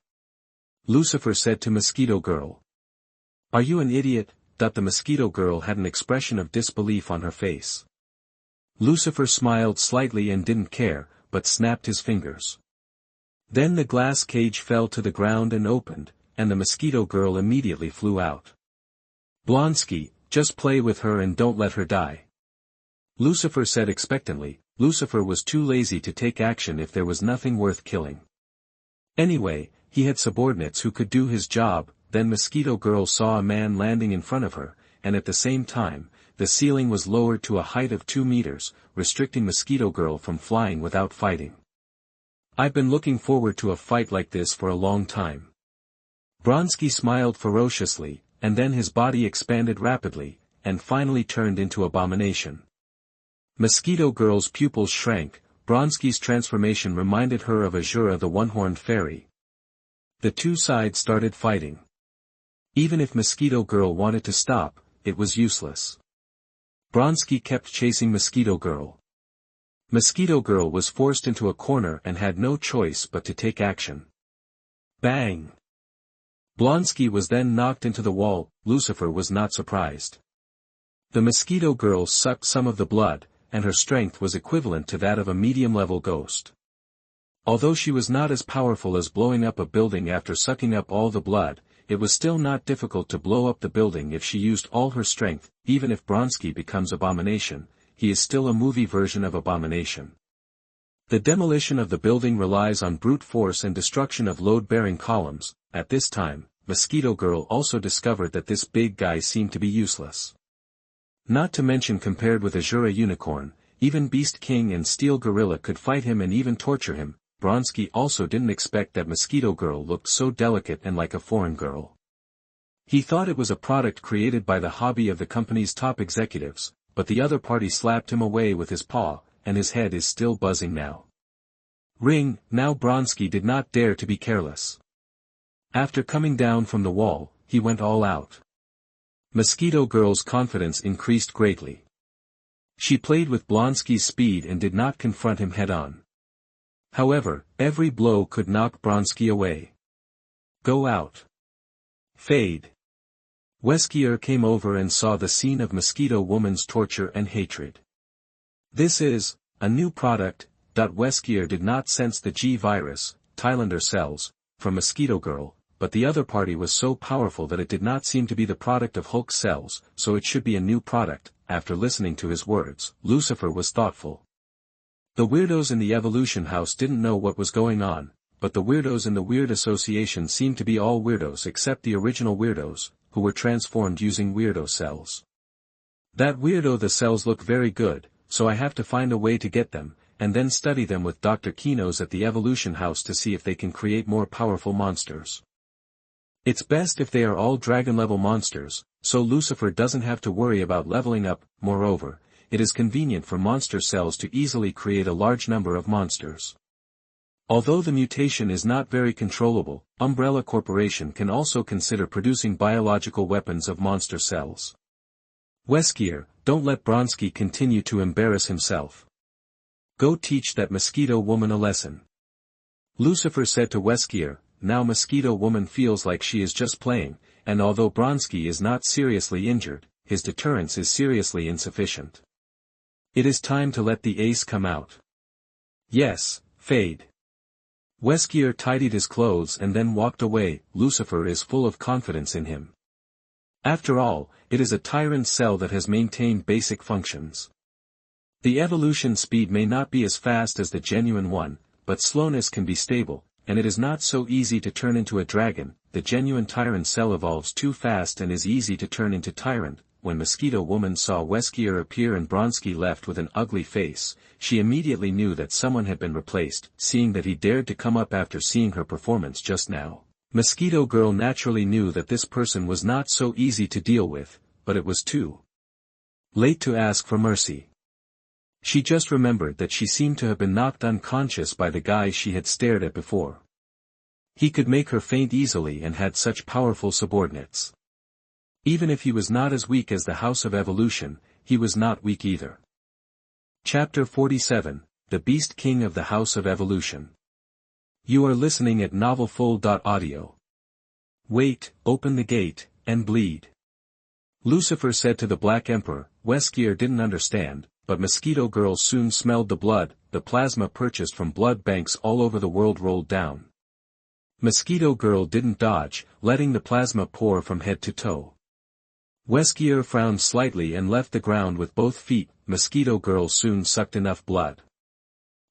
Lucifer said to Mosquito Girl. "Are you an idiot?" The Mosquito Girl had an expression of disbelief on her face. Lucifer smiled slightly and didn't care, but snapped his fingers. Then the glass cage fell to the ground and opened, and the Mosquito Girl immediately flew out. "Blonsky, just play with her and don't let her die," Lucifer said expectantly. Lucifer was too lazy to take action if there was nothing worth killing. Anyway, he had subordinates who could do his job. Then Mosquito Girl saw a man landing in front of her, and at the same time, the ceiling was lowered to a height of 2 meters, restricting Mosquito Girl from flying without fighting. "I've been looking forward to a fight like this for a long time." Bronsky smiled ferociously, and then his body expanded rapidly, and finally turned into Abomination. Mosquito Girl's pupils shrank. Bronsky's transformation reminded her of Azura the one-horned fairy. The two sides started fighting. Even if Mosquito Girl wanted to stop, it was useless. Bronsky kept chasing Mosquito Girl. Mosquito Girl was forced into a corner and had no choice but to take action. Bang! Blonsky was then knocked into the wall. Lucifer was not surprised. The Mosquito Girl sucked some of the blood, and her strength was equivalent to that of a medium-level ghost. Although she was not as powerful as blowing up a building after sucking up all the blood, it was still not difficult to blow up the building if she used all her strength. Even if Bronsky becomes Abomination, he is still a movie version of Abomination. The demolition of the building relies on brute force and destruction of load-bearing columns. At this time, Mosquito Girl also discovered that this big guy seemed to be useless. Not to mention compared with Azura Unicorn, even Beast King and Steel Gorilla could fight him and even torture him. Bronsky also didn't expect that Mosquito Girl looked so delicate and like a foreign girl. He thought it was a product created by the hobby of the company's top executives, but the other party slapped him away with his paw, and his head is still buzzing now. Ring. Now Bronsky did not dare to be careless. After coming down from the wall, he went all out. Mosquito Girl's confidence increased greatly. She played with Blonsky's speed and did not confront him head-on. However, every blow could knock Bronsky away. Go out. Fade. Weskier came over and saw the scene of Mosquito Woman's torture and hatred. This is a new product. Weskier did not sense the G-virus, Thailander cells, from Mosquito Girl, but the other party was so powerful that it did not seem to be the product of Hulk's cells, so it should be a new product. After listening to his words, Lucifer was thoughtful. The weirdos in the Evolution House didn't know what was going on, but the weirdos in the Weird Association seemed to be all weirdos except the original weirdos, who were transformed using weirdo cells. That weirdo the cells look very good, so I have to find a way to get them, and then study them with Dr. Kinos at the Evolution House to see if they can create more powerful monsters. It's best if they are all dragon-level monsters, so Lucifer doesn't have to worry about leveling up. Moreover, it is convenient for monster cells to easily create a large number of monsters. Although the mutation is not very controllable, Umbrella Corporation can also consider producing biological weapons of monster cells. Weskier, don't let Bronsky continue to embarrass himself. Go teach that Mosquito Woman a lesson. Lucifer said to Weskier. Now Mosquito Woman feels like she is just playing, and although Bronsky is not seriously injured, his deterrence is seriously insufficient. It is time to let the ace come out. Yes, Fade. Weskier tidied his clothes and then walked away. Lucifer is full of confidence in him. After all, it is a tyrant cell that has maintained basic functions. The evolution speed may not be as fast as the genuine one, but slowness can be stable, and it is not so easy to turn into a dragon. The genuine tyrant cell evolves too fast and is easy to turn into tyrant. When Mosquito Woman saw Weskier appear and Bronsky left with an ugly face, she immediately knew that someone had been replaced. Seeing that he dared to come up after seeing her performance just now, Mosquito Girl naturally knew that this person was not so easy to deal with, but it was too late to ask for mercy. She just remembered that she seemed to have been knocked unconscious by the guy she had stared at before. He could make her faint easily and had such powerful subordinates. Even if he was not as weak as the House of Evolution, he was not weak either. Chapter 47, The Beast King of the House of Evolution. You are listening at NovelsMarvel.audio. Wait, open the gate, and bleed. Lucifer said to the Black Emperor. Weskier didn't understand, but Mosquito Girl soon smelled the blood. The plasma purchased from blood banks all over the world rolled down. Mosquito Girl didn't dodge, letting the plasma pour from head to toe. Weskier frowned slightly and left the ground with both feet. Mosquito Girl soon sucked enough blood.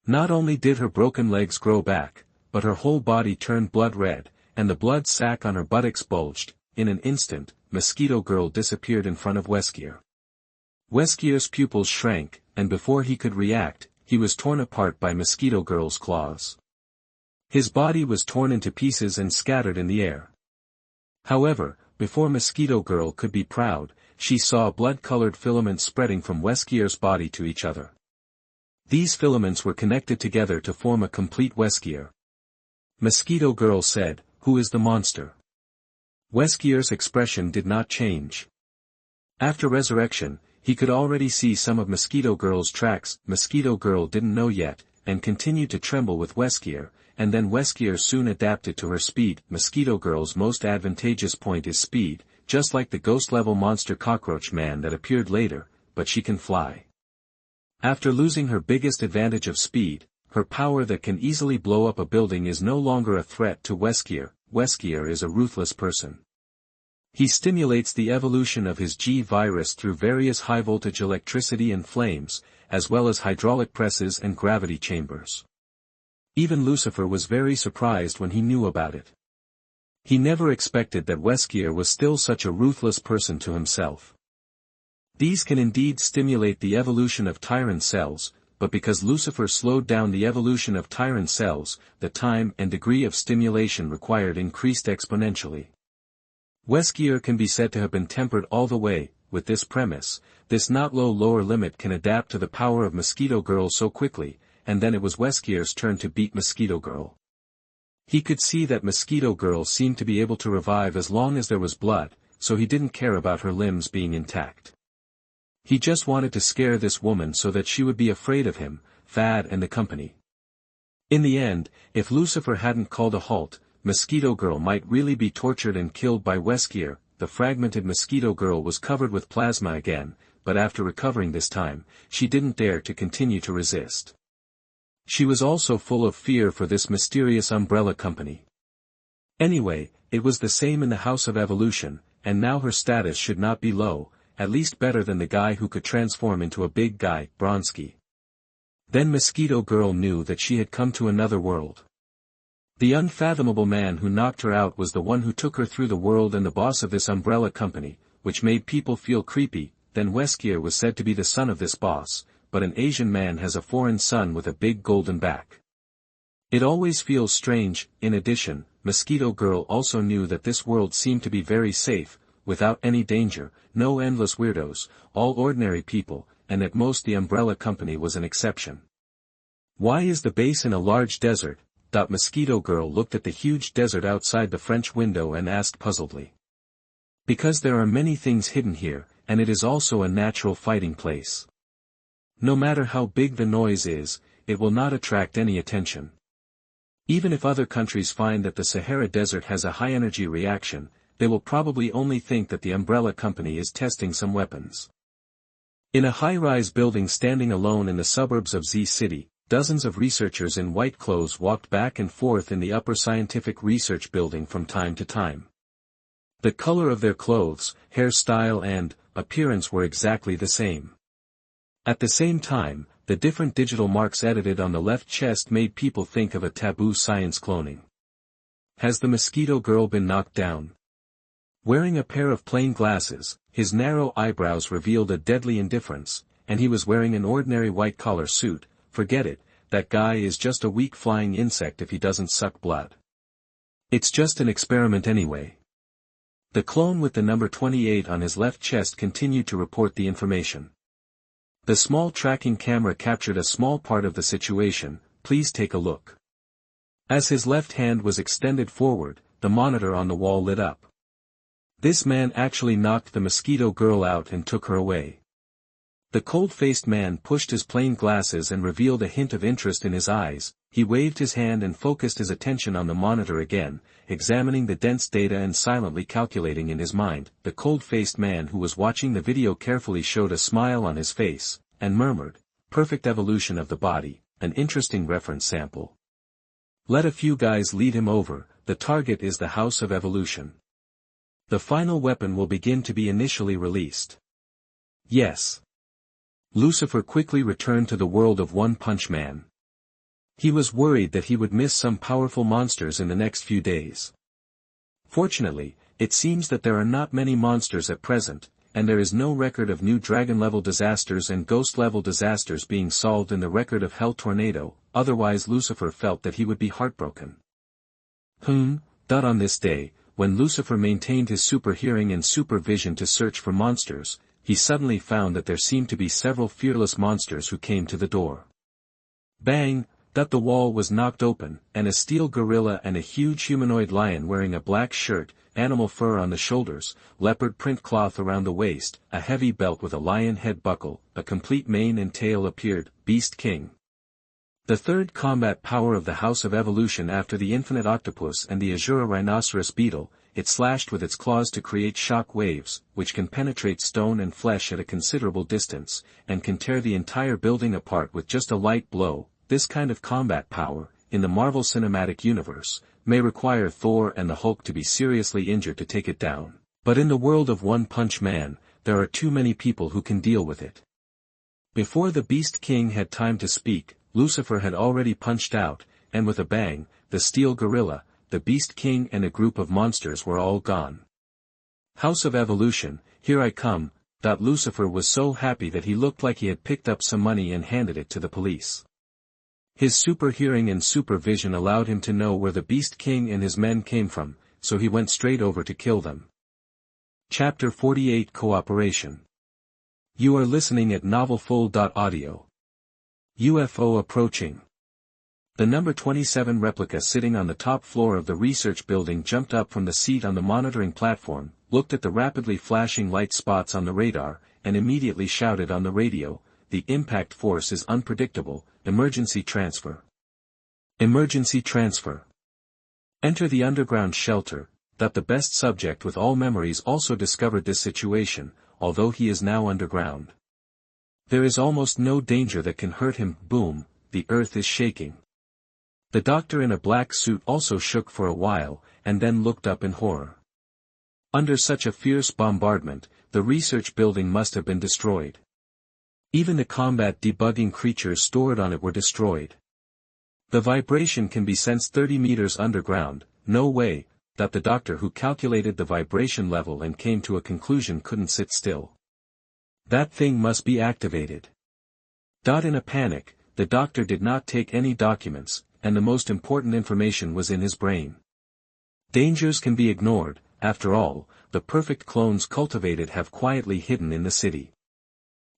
Not only did her broken legs grow back, but her whole body turned blood red, and the blood sac on her buttocks bulged. In an instant, Mosquito Girl disappeared in front of Weskier. Weskier's pupils shrank, and before he could react, he was torn apart by Mosquito Girl's claws. His body was torn into pieces and scattered in the air. However, before Mosquito Girl could be proud, she saw blood-colored filaments spreading from Weskier's body to each other. These filaments were connected together to form a complete Weskier. Mosquito Girl said, "Who is the monster?" Weskier's expression did not change. After resurrection, he could already see some of Mosquito Girl's tracks. Mosquito Girl didn't know yet, and continued to tremble with Weskier, and then Weskier soon adapted to her speed. Mosquito Girl's most advantageous point is speed, just like the ghost-level monster Cockroach Man that appeared later, but she can fly. After losing her biggest advantage of speed, her power that can easily blow up a building is no longer a threat to Weskier. Weskier is a ruthless person. He stimulates the evolution of his G-virus through various high-voltage electricity and flames, as well as hydraulic presses and gravity chambers. Even Lucifer was very surprised when he knew about it. He never expected that Weskier was still such a ruthless person to himself. These can indeed stimulate the evolution of tyrant cells, but because Lucifer slowed down the evolution of tyrant cells, the time and degree of stimulation required increased exponentially. Weskier can be said to have been tempered all the way. With this premise, this not low lower limit can adapt to the power of Mosquito Girl so quickly, and then it was Weskier's turn to beat Mosquito Girl. He could see that Mosquito Girl seemed to be able to revive as long as there was blood, so he didn't care about her limbs being intact. He just wanted to scare this woman so that she would be afraid of him, Thad and the company. In the end, if Lucifer hadn't called a halt, Mosquito Girl might really be tortured and killed by Weskier. The fragmented Mosquito Girl was covered with plasma again, but after recovering this time, she didn't dare to continue to resist. She was also full of fear for this mysterious umbrella company. Anyway, it was the same in the House of Evolution, and now her status should not be low, at least better than the guy who could transform into a big guy, Bronsky. Then Mosquito Girl knew that she had come to another world. The unfathomable man who knocked her out was the one who took her through the world and the boss of this umbrella company, which made people feel creepy. Then Weskier was said to be the son of this boss, but an Asian man has a foreign son with a big golden back. It always feels strange. In addition, Mosquito Girl also knew that this world seemed to be very safe, without any danger, no endless weirdos, all ordinary people, and at most the umbrella company was an exception. Why is the base in a large desert? Mosquito Girl looked at the huge desert outside the French window and asked puzzledly. Because there are many things hidden here, and it is also a natural fighting place. No matter how big the noise is, it will not attract any attention. Even if other countries find that the Sahara Desert has a high-energy reaction, they will probably only think that the umbrella company is testing some weapons. In a high-rise building standing alone in the suburbs of Z City, dozens of researchers in white clothes walked back and forth in the upper scientific research building from time to time. The color of their clothes, hairstyle and appearance were exactly the same. At the same time, the different digital marks edited on the left chest made people think of a taboo science cloning. Has the Mosquito girl been knocked down? Wearing a pair of plain glasses, his narrow eyebrows revealed a deadly indifference, and he was wearing an ordinary white-collar suit. Forget it, that guy is just a weak flying insect if he doesn't suck blood. It's just an experiment anyway. The clone with the number 28 on his left chest continued to report the information. The small tracking camera captured a small part of the situation. Please take a look. As his left hand was extended forward, the monitor on the wall lit up. This man actually knocked the Mosquito girl out and took her away. The cold-faced man pushed his plain glasses and revealed a hint of interest in his eyes. He waved his hand and focused his attention on the monitor again, examining the dense data and silently calculating in his mind. The cold-faced man who was watching the video carefully showed a smile on his face, and murmured, "Perfect evolution of the body, an interesting reference sample. Let a few guys lead him over, the target is the House of Evolution. The final weapon will begin to be initially released." Yes. Lucifer quickly returned to the world of One Punch Man. He was worried that he would miss some powerful monsters in the next few days. Fortunately, it seems that there are not many monsters at present, and there is no record of new dragon-level disasters and ghost-level disasters being solved in the record of Hell Tornado, otherwise Lucifer felt that he would be heartbroken. On this day, when Lucifer maintained his super hearing and super vision to search for monsters, he suddenly found that there seemed to be several fearless monsters who came to the door. Bang! The wall was knocked open, and a steel gorilla and a huge humanoid lion wearing a black shirt, animal fur on the shoulders, leopard print cloth around the waist, a heavy belt with a lion head buckle, a complete mane and tail appeared, Beast King. The third combat power of the House of Evolution after the Infinite Octopus and the Azura Rhinoceros Beetle, it slashed with its claws to create shock waves, which can penetrate stone and flesh at a considerable distance, and can tear the entire building apart with just a light blow. This kind of combat power, in the Marvel Cinematic Universe, may require Thor and the Hulk to be seriously injured to take it down, but in the world of One Punch Man, there are too many people who can deal with it. Before the Beast King had time to speak, Lucifer had already punched out, and with a bang, the steel gorilla, the Beast King and a group of monsters were all gone. House of Evolution, here I come. Lucifer was so happy that he looked like he had picked up some money and handed it to the police. His super hearing and super vision allowed him to know where the Beast King and his men came from, so he went straight over to kill them. Chapter 48 Cooperation. You are listening at NovelsMarvel.audio. UFO approaching. The number 27 replica sitting on the top floor of the research building jumped up from the seat on the monitoring platform, looked at the rapidly flashing light spots on the radar, and immediately shouted on the radio, "The impact force is unpredictable, emergency transfer. Emergency transfer. Enter the underground shelter." The best subject with all memories also discovered this situation, although he is now underground. There is almost no danger that can hurt him. Boom, the earth is shaking. The doctor in a black suit also shook for a while, and then looked up in horror. Under such a fierce bombardment, the research building must have been destroyed. Even the combat debugging creatures stored on it were destroyed. The vibration can be sensed 30 meters underground. No way. The doctor who calculated the vibration level and came to a conclusion couldn't sit still. That thing must be activated. In a panic, the doctor did not take any documents, and the most important information was in his brain. Dangers can be ignored. After all, the perfect clones cultivated have quietly hidden in the city.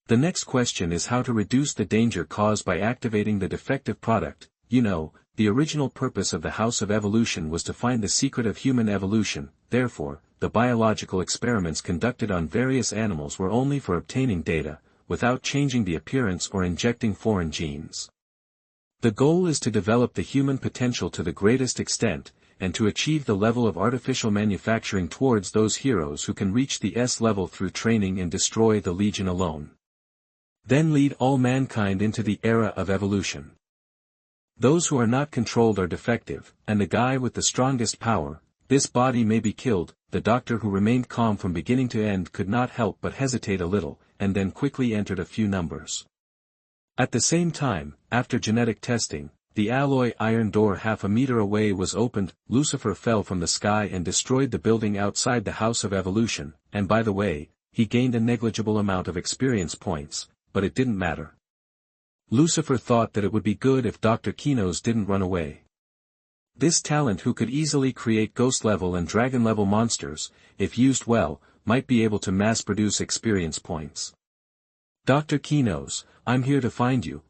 The next question is how to reduce the danger caused by activating the defective product. The original purpose of the House of Evolution was to find the secret of human evolution. Therefore, the biological experiments conducted on various animals were only for obtaining data, without changing the appearance or injecting foreign genes. The goal is to develop the human potential to the greatest extent, and to achieve the level of artificial manufacturing towards those heroes who can reach the S level through training and destroy the Legion alone. Then lead all mankind into the era of evolution. Those who are not controlled are defective, and the guy with the strongest power, this body may be killed. The doctor, who remained calm from beginning to end, could not help but hesitate a little, and then quickly entered a few numbers. At the same time, after genetic testing, the alloy iron door half a meter away was opened. Lucifer fell from the sky and destroyed the building outside the House of Evolution, and by the way, he gained a negligible amount of experience points, but it didn't matter. Lucifer thought that it would be good if Dr. Kinos didn't run away. This talent, who could easily create ghost-level and dragon-level monsters, if used well, might be able to mass-produce experience points. Dr. Kinos, I'm here to find you.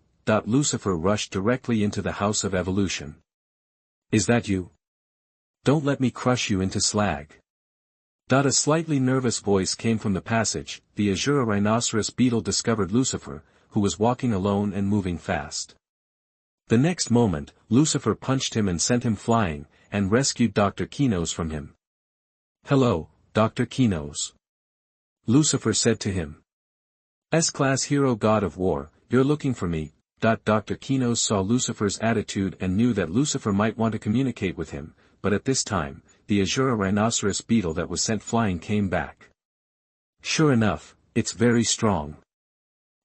Lucifer rushed directly into the House of Evolution. Is that you? Don't let me crush you into slag. A slightly nervous voice came from the passage. The Azura rhinoceros beetle discovered Lucifer, who was walking alone and moving fast. The next moment, Lucifer punched him and sent him flying, and rescued Dr. Kinos from him. Hello, Dr. Kinos. Lucifer said to him. S-class hero god of war, you're looking for me. Dr. Kinos saw Lucifer's attitude and knew that Lucifer might want to communicate with him, but at this time, the Azura rhinoceros beetle that was sent flying came back. Sure enough, it's very strong.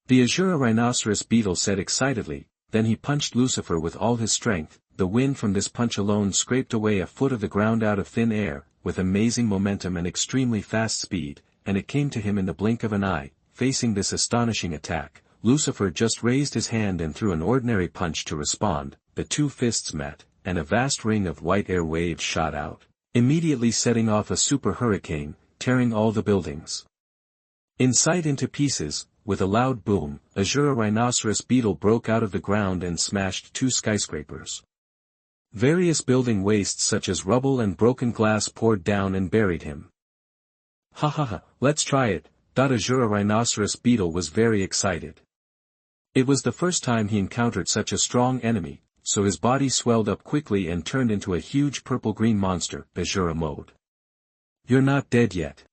The Azura rhinoceros beetle said excitedly. Then he punched Lucifer with all his strength. The wind from this punch alone scraped away a foot of the ground out of thin air, with amazing momentum and extremely fast speed, and it came to him in the blink of an eye. Facing this astonishing attack, Lucifer just raised his hand and threw an ordinary punch to respond. The two fists met, and a vast ring of white air waves shot out, immediately setting off a super hurricane, tearing all the buildings in sight into pieces. With a loud boom, Azura rhinoceros beetle broke out of the ground and smashed two skyscrapers. Various building wastes such as rubble and broken glass poured down and buried him. Ha ha ha, let's try it. Azura rhinoceros beetle was very excited. It was the first time he encountered such a strong enemy, so his body swelled up quickly and turned into a huge purple-green monster, Azura mode. You're not dead yet.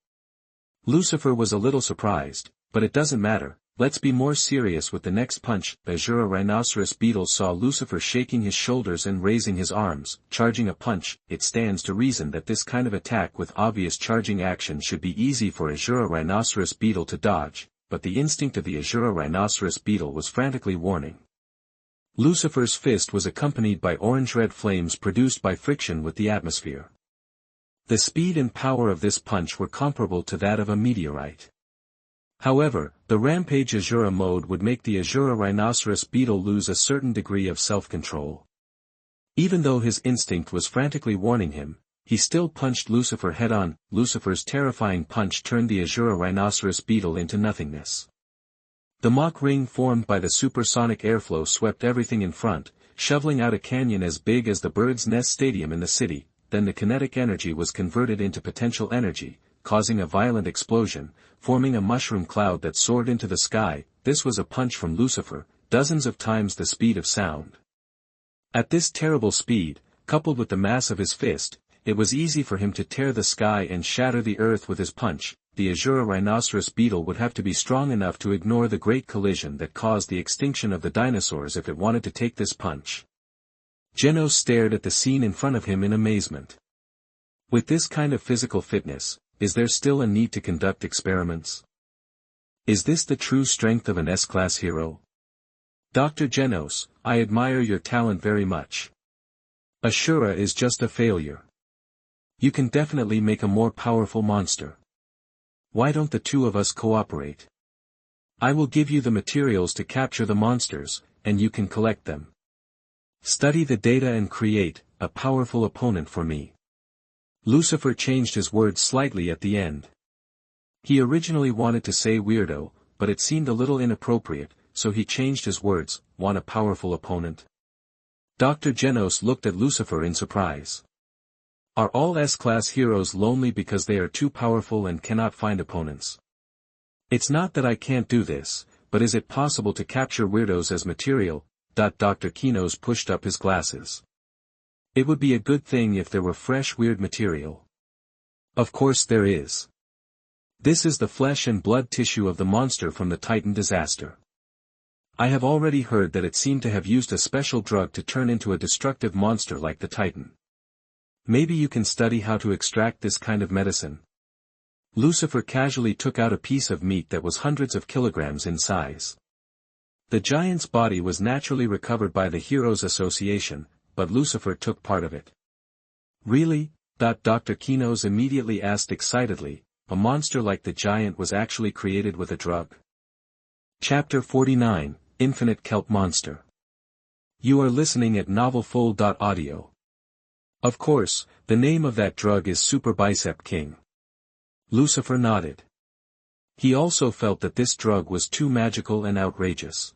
Lucifer was a little surprised. But it doesn't matter, let's be more serious with the next punch. Azura rhinoceros beetle saw Lucifer shaking his shoulders and raising his arms, charging a punch. It stands to reason that this kind of attack with obvious charging action should be easy for Azura rhinoceros beetle to dodge, but the instinct of the Azura rhinoceros beetle was frantically warning. Lucifer's fist was accompanied by orange-red flames produced by friction with the atmosphere. The speed and power of this punch were comparable to that of a meteorite. However, the Rampage Azura mode would make the Azura rhinoceros beetle lose a certain degree of self-control. Even though his instinct was frantically warning him, he still punched Lucifer head-on. Lucifer's terrifying punch turned the Azura rhinoceros beetle into nothingness. The Mach ring formed by the supersonic airflow swept everything in front, shoveling out a canyon as big as the Bird's Nest Stadium in the city. Then the kinetic energy was converted into potential energy, causing a violent explosion, forming a mushroom cloud that soared into the sky. This was a punch from Lucifer, dozens of times the speed of sound. At this terrible speed, coupled with the mass of his fist, it was easy for him to tear the sky and shatter the earth with his punch. The Azura rhinoceros beetle would have to be strong enough to ignore the great collision that caused the extinction of the dinosaurs if it wanted to take this punch. Genos stared at the scene in front of him in amazement. With this kind of physical fitness, is there still a need to conduct experiments? Is this the true strength of an S-class hero? Dr. Genos, I admire your talent very much. Ashura is just a failure. You can definitely make a more powerful monster. Why don't the two of us cooperate? I will give you the materials to capture the monsters, and you can collect them. Study the data and create a powerful opponent for me. Lucifer changed his words slightly at the end. He originally wanted to say weirdo, but it seemed a little inappropriate, so he changed his words. Want a powerful opponent? Dr. Genos looked at Lucifer in surprise. Are all S-class heroes lonely because they are too powerful and cannot find opponents? It's not that I can't do this, but is it possible to capture weirdos as material? Dr. Kinos pushed up his glasses. It would be a good thing if there were fresh weird material. Of course there is. This is the flesh and blood tissue of the monster from the Titan disaster. I have already heard that it seemed to have used a special drug to turn into a destructive monster like the Titan. Maybe you can study how to extract this kind of medicine. Lucifer casually took out a piece of meat that was hundreds of kilograms in size. The giant's body was naturally recovered by the Heroes Association, but Lucifer took part of it. Really? Dr. Kinos immediately asked excitedly, a monster like the giant was actually created with a drug? Chapter 49, Infinite Kelp Monster. You are listening at NovelsMarvel. Of course, the name of that drug is Super Bicep King. Lucifer nodded. He also felt that this drug was too magical and outrageous.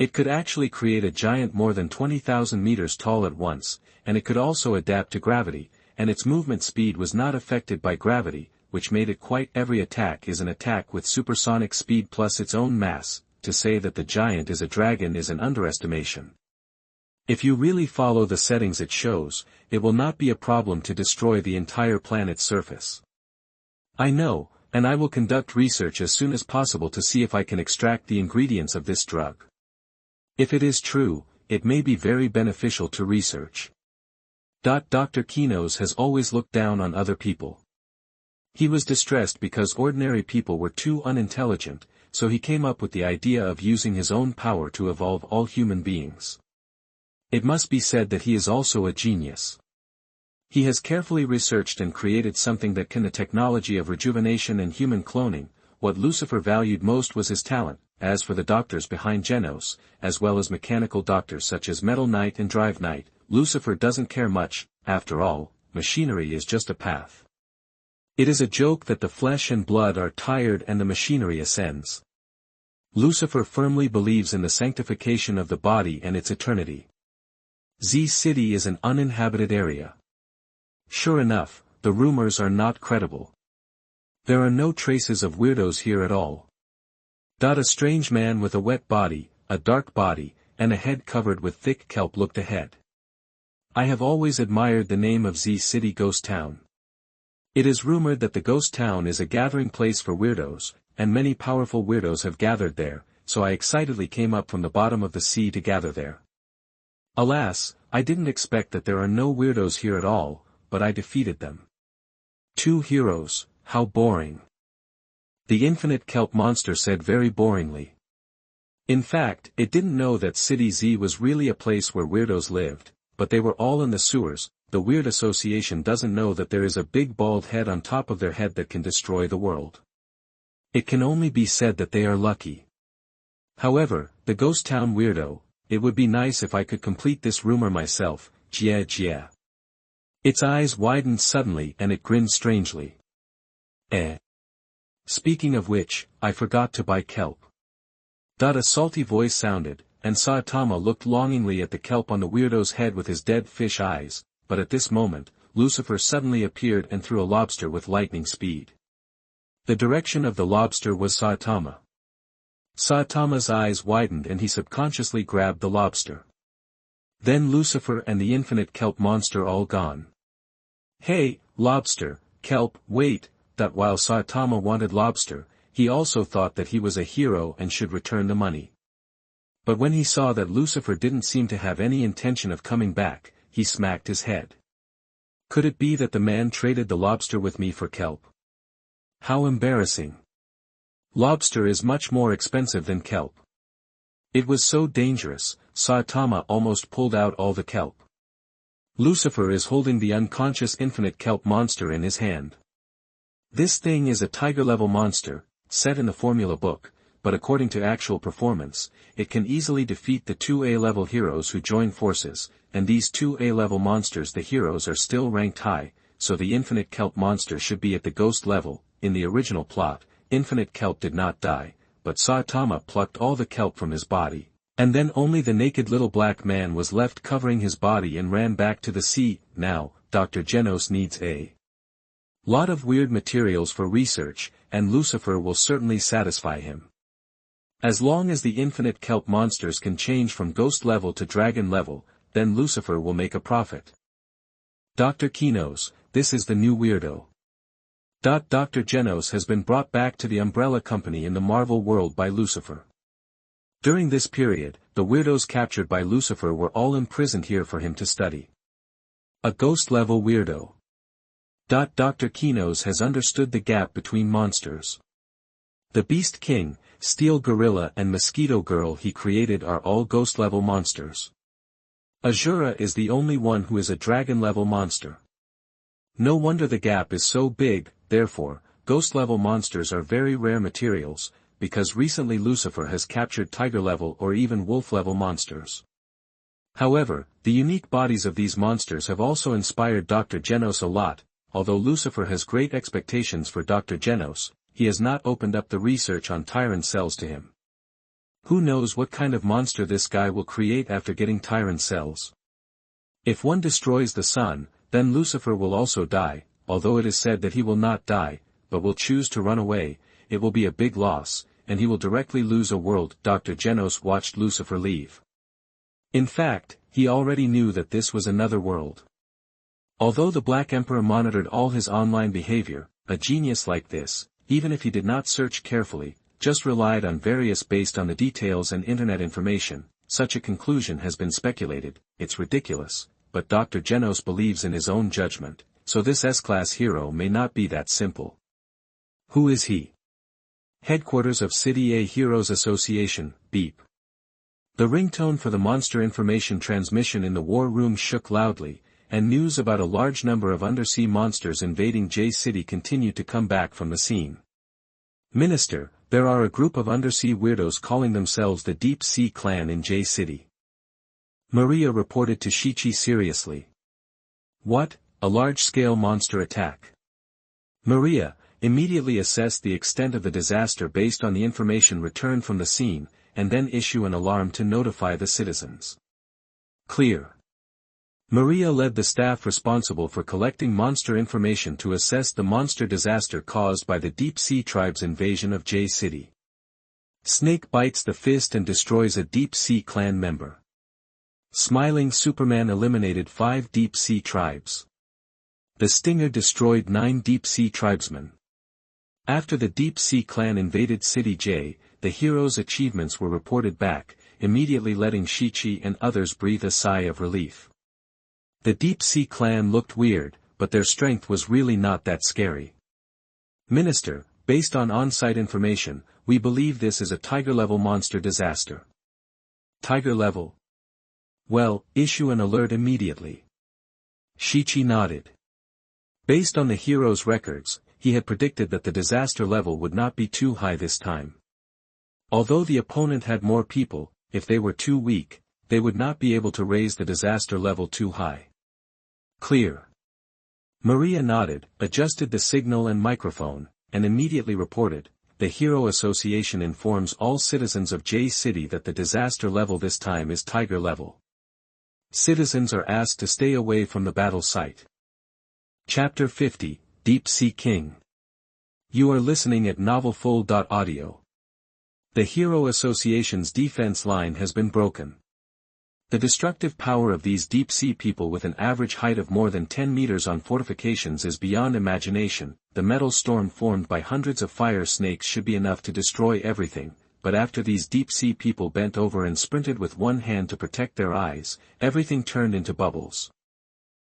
It could actually create a giant more than 20,000 meters tall at once, and it could also adapt to gravity, and its movement speed was not affected by gravity, which made it quite every attack is an attack with supersonic speed plus its own mass. To say that the giant is a dragon is an underestimation. If you really follow the settings it shows, it will not be a problem to destroy the entire planet's surface. I know, and I will conduct research as soon as possible to see if I can extract the ingredients of this drug. If it is true, it may be very beneficial to research. Dr. Kinos has always looked down on other people. He was distressed because ordinary people were too unintelligent, so he came up with the idea of using his own power to evolve all human beings. It must be said that he is also a genius. He has carefully researched and created something that can the technology of rejuvenation and human cloning. What Lucifer valued most was his talent. As for the doctors behind Genos, as well as mechanical doctors such as Metal Knight and Drive Knight, Lucifer doesn't care much. After all, machinery is just a path. It is a joke that the flesh and blood are tired and the machinery ascends. Lucifer firmly believes in the sanctification of the body and its eternity. Z City is an uninhabited area. Sure enough, the rumors are not credible. There are no traces of weirdos here at all. A strange man with a wet body, a dark body, and a head covered with thick kelp looked ahead. I have always admired the name of Z City Ghost Town. It is rumored that the ghost town is a gathering place for weirdos, and many powerful weirdos have gathered there, so I excitedly came up from the bottom of the sea to gather there. Alas, I didn't expect that there are no weirdos here at all, but I defeated them. 2 heroes, how boring. The infinite kelp monster said very boringly. In fact, it didn't know that City Z was really a place where weirdos lived, but they were all in the sewers. The Weird Association doesn't know that there is a big bald head on top of their head that can destroy the world. It can only be said that they are lucky. However, the ghost town weirdo, it would be nice if I could complete this rumor myself, yeah. Its eyes widened suddenly and it grinned strangely. Speaking of which, I forgot to buy kelp. A salty voice sounded, and Saitama looked longingly at the kelp on the weirdo's head with his dead fish eyes. But at this moment, Lucifer suddenly appeared and threw a lobster with lightning speed. The direction of the lobster was Saitama. Saitama's eyes widened and he subconsciously grabbed the lobster. Then Lucifer and the infinite kelp monster all gone. Hey, lobster, kelp, wait. While Saitama wanted lobster, he also thought that he was a hero and should return the money. But when he saw that Lucifer didn't seem to have any intention of coming back, he smacked his head. Could it be that the man traded the lobster with me for kelp? How embarrassing. Lobster is much more expensive than kelp. It was so dangerous, Saitama almost pulled out all the kelp. Lucifer is holding the unconscious infinite kelp monster in his hand. This thing is a tiger-level monster, set in the formula book, but according to actual performance, it can easily defeat the 2 A-level heroes who join forces, and these 2 A-level monsters the heroes are still ranked high, so the infinite kelp monster should be at the ghost level. In the original plot, infinite kelp did not die, but Saitama plucked all the kelp from his body, and then only the naked little black man was left covering his body and ran back to the sea. Now, Dr. Genos needs a lot of weird materials for research, and Lucifer will certainly satisfy him. As long as the infinite kelp monsters can change from ghost level to dragon level, then Lucifer will make a profit. Dr. Kinos, this is the new weirdo. Dr. Genos has been brought back to the umbrella company in the Marvel world by Lucifer. During this period, the weirdos captured by Lucifer were all imprisoned here for him to study. A ghost-level weirdo. Dr. Kinos has understood the gap between monsters. The Beast King, Steel Gorilla and Mosquito Girl he created are all ghost-level monsters. Azura is the only one who is a dragon-level monster. No wonder the gap is so big, therefore, ghost-level monsters are very rare materials, because recently Lucifer has captured tiger-level or even wolf-level monsters. However, the unique bodies of these monsters have also inspired Dr. Genos a lot. Although Lucifer has great expectations for Dr. Genos, he has not opened up the research on Tyrant cells to him. Who knows what kind of monster this guy will create after getting Tyrant cells? If one destroys the sun, then Lucifer will also die, although it is said that he will not die, but will choose to run away. It will be a big loss, and he will directly lose a world. Dr. Genos watched Lucifer leave. In fact, he already knew that this was another world. Although the Black Emperor monitored all his online behavior, a genius like this, even if he did not search carefully, just relied on various based on the details and internet information, such a conclusion has been speculated. It's ridiculous, but Dr. Genos believes in his own judgment, so this S-class hero may not be that simple. Who is he? Headquarters of City A Heroes Association, beep. The ringtone for the monster information transmission in the war room shook loudly, and news about a large number of undersea monsters invading J City continued to come back from the scene. Minister, there are a group of undersea weirdos calling themselves the Deep Sea Clan in J City. Maria reported to Shichi seriously. What, a large-scale monster attack? Maria, immediately assess the extent of the disaster based on the information returned from the scene, and then issue an alarm to notify the citizens. Clear. Maria led the staff responsible for collecting monster information to assess the monster disaster caused by the Deep Sea Tribe's invasion of J City. Snake bites the fist and destroys a Deep Sea Clan member. Smiling Superman eliminated 5 Deep Sea Tribes. The Stinger destroyed 9 Deep Sea Tribesmen. After the Deep Sea Clan invaded City J, the heroes' achievements were reported back, immediately letting Shichi and others breathe a sigh of relief. The Deep Sea Clan looked weird, but their strength was really not that scary. Minister, based on on-site information, we believe this is a tiger-level monster disaster. Tiger-level? Well, issue an alert immediately. Shichi nodded. Based on the hero's records, he had predicted that the disaster level would not be too high this time. Although the opponent had more people, if they were too weak, they would not be able to raise the disaster level too high. Clear. Maria nodded, adjusted the signal and microphone, and immediately reported, the Hero Association informs all citizens of J City that the disaster level this time is Tiger level. Citizens are asked to stay away from the battle site. Chapter 50, Deep Sea King. You are listening at NovelsMarvel.audio. The Hero Association's defense line has been broken. The destructive power of these deep-sea people with an average height of more than 10 meters on fortifications is beyond imagination. The metal storm formed by hundreds of fire snakes should be enough to destroy everything, but after these deep-sea people bent over and sprinted with one hand to protect their eyes, everything turned into bubbles.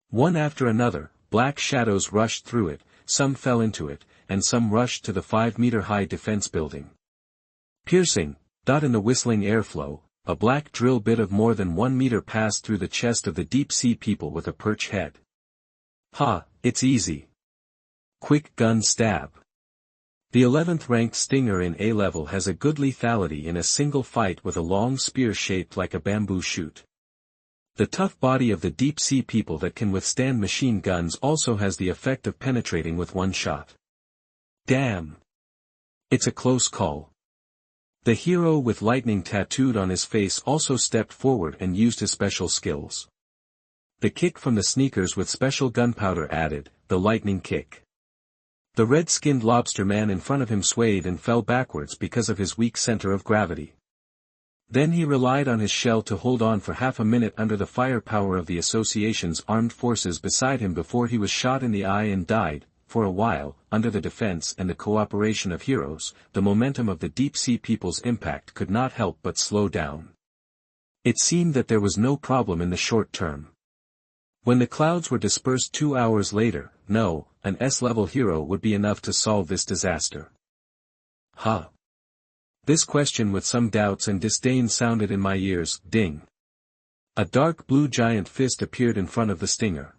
One after another, black shadows rushed through it, some fell into it, and some rushed to the 5-meter-high defense building. Piercing, in the whistling airflow, a black drill bit of more than 1 meter passed through the chest of the deep-sea people with a perch head. Ha, it's easy. Quick gun stab. The 11th ranked Stinger in A-level has a good lethality in a single fight with a long spear shaped like a bamboo shoot. The tough body of the deep-sea people that can withstand machine guns also has the effect of penetrating with one shot. Damn. It's a close call. The hero with lightning tattooed on his face also stepped forward and used his special skills. The kick from the sneakers with special gunpowder added, the lightning kick. The red-skinned lobster man in front of him swayed and fell backwards because of his weak center of gravity. Then he relied on his shell to hold on for half a minute under the firepower of the association's armed forces beside him before he was shot in the eye and died. For a while, under the defense and the cooperation of heroes, the momentum of the deep-sea people's impact could not help but slow down. It seemed that there was no problem in the short term. When the clouds were dispersed 2 hours later, no, an S-level hero would be enough to solve this disaster. Huh? This question with some doubts and disdain sounded in my ears. Ding. A dark blue giant fist appeared in front of the Stinger.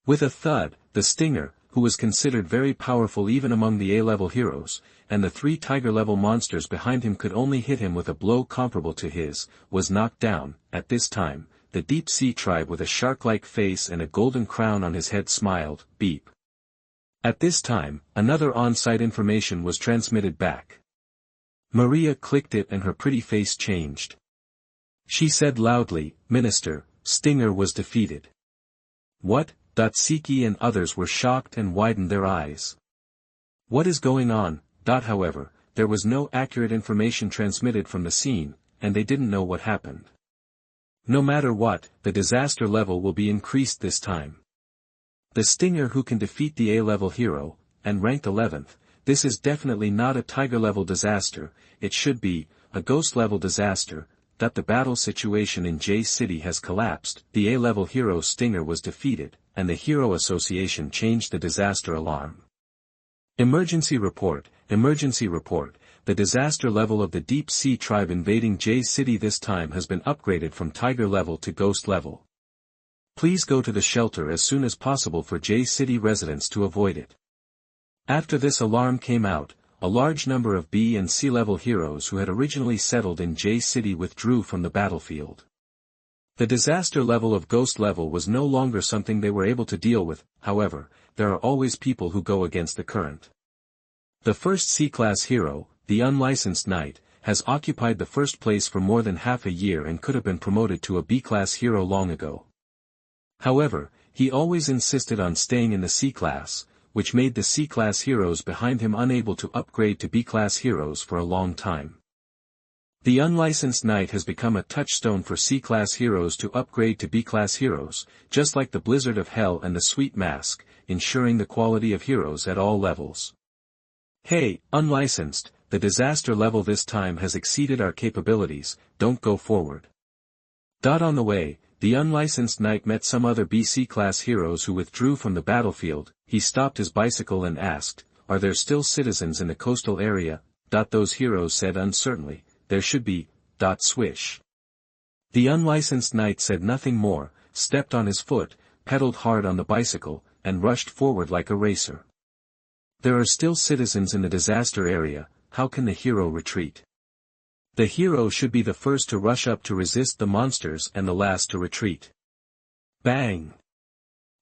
With a thud, the Stinger, who was considered very powerful even among the A-level heroes, and the 3 Tiger-level monsters behind him could only hit him with a blow comparable to his, was knocked down. At this time, the deep-sea tribe with a shark-like face and a golden crown on his head smiled. Beep. At this time, another on-site information was transmitted back. Maria clicked it and her pretty face changed. She said loudly, "Minister, Stinger was defeated." What? Siki and others were shocked and widened their eyes. What is going on? However, there was no accurate information transmitted from the scene, and they didn't know what happened. No matter what, the disaster level will be increased this time. The Stinger who can defeat the A-level hero, and ranked 11th, this is definitely not a Tiger-level disaster, it should be a Ghost-level disaster. The battle situation in J City has collapsed, the A-level hero Stinger was defeated, and the Hero Association changed the disaster alarm. Emergency report, the disaster level of the Deep Sea tribe invading J City this time has been upgraded from Tiger level to Ghost level. Please go to the shelter as soon as possible for J City residents to avoid it. After this alarm came out, a large number of B and C level heroes who had originally settled in J City withdrew from the battlefield. The disaster level of Ghost level was no longer something they were able to deal with. However, there are always people who go against the current. The first C-class hero, the unlicensed knight, has occupied the first place for more than half a year and could have been promoted to a B-class hero long ago. However, he always insisted on staying in the C-class, which made the C-class heroes behind him unable to upgrade to B-class heroes for a long time. The unlicensed knight has become a touchstone for C-class heroes to upgrade to B-class heroes, just like the Blizzard of Hell and the Sweet Mask, ensuring the quality of heroes at all levels. Hey, unlicensed, the disaster level this time has exceeded our capabilities, don't go forward. On the way, the unlicensed knight met some other BC class heroes who withdrew from the battlefield. He stopped his bicycle and asked, "Are there still citizens in the coastal area?" Those heroes said uncertainly, "There should be." Swish. The unlicensed knight said nothing more, stepped on his foot, pedaled hard on the bicycle, and rushed forward like a racer. There are still citizens in the disaster area, how can the hero retreat? The hero should be the first to rush up to resist the monsters and the last to retreat. Bang!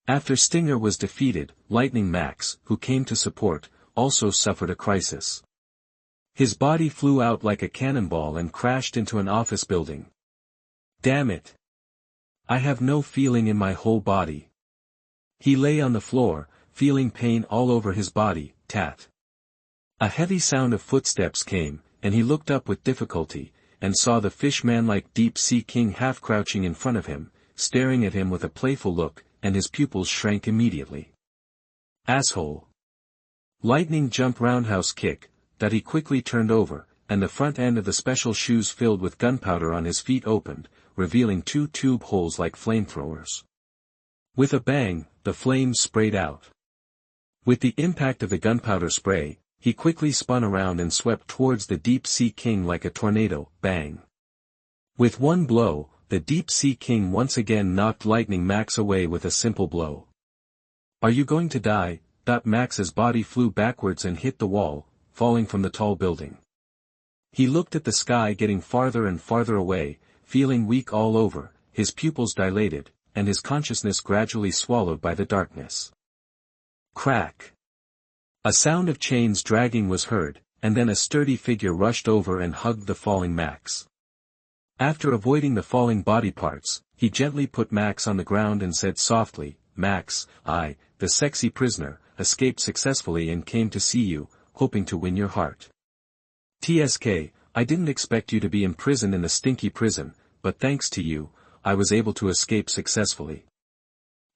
After Stinger was defeated, Lightning Max, who came to support, also suffered a crisis. His body flew out like a cannonball and crashed into an office building. Damn it! I have no feeling in my whole body. He lay on the floor, feeling pain all over his body. Tat. A heavy sound of footsteps came, and he looked up with difficulty, and saw the fish-man-like deep-sea king half-crouching in front of him, staring at him with a playful look, and his pupils shrank immediately. Asshole! Lightning jump roundhouse kick, that he quickly turned over, and the front end of the special shoes filled with gunpowder on his feet opened, revealing 2 tube holes like flamethrowers. With a bang, the flames sprayed out. With the impact of the gunpowder spray, he quickly spun around and swept towards the deep-sea king like a tornado. Bang! With one blow, the deep-sea king once again knocked Lightning Max away with a simple blow. Are you going to die? Max's body flew backwards and hit the wall, falling from the tall building. He looked at the sky getting farther and farther away, feeling weak all over, his pupils dilated, and his consciousness gradually swallowed by the darkness. Crack! A sound of chains dragging was heard, and then a sturdy figure rushed over and hugged the falling Max. After avoiding the falling body parts, he gently put Max on the ground and said softly, "Max, I, the sexy prisoner, escaped successfully and came to see you, hoping to win your heart. TSK, I didn't expect you to be imprisoned in the stinky prison, but thanks to you, I was able to escape successfully."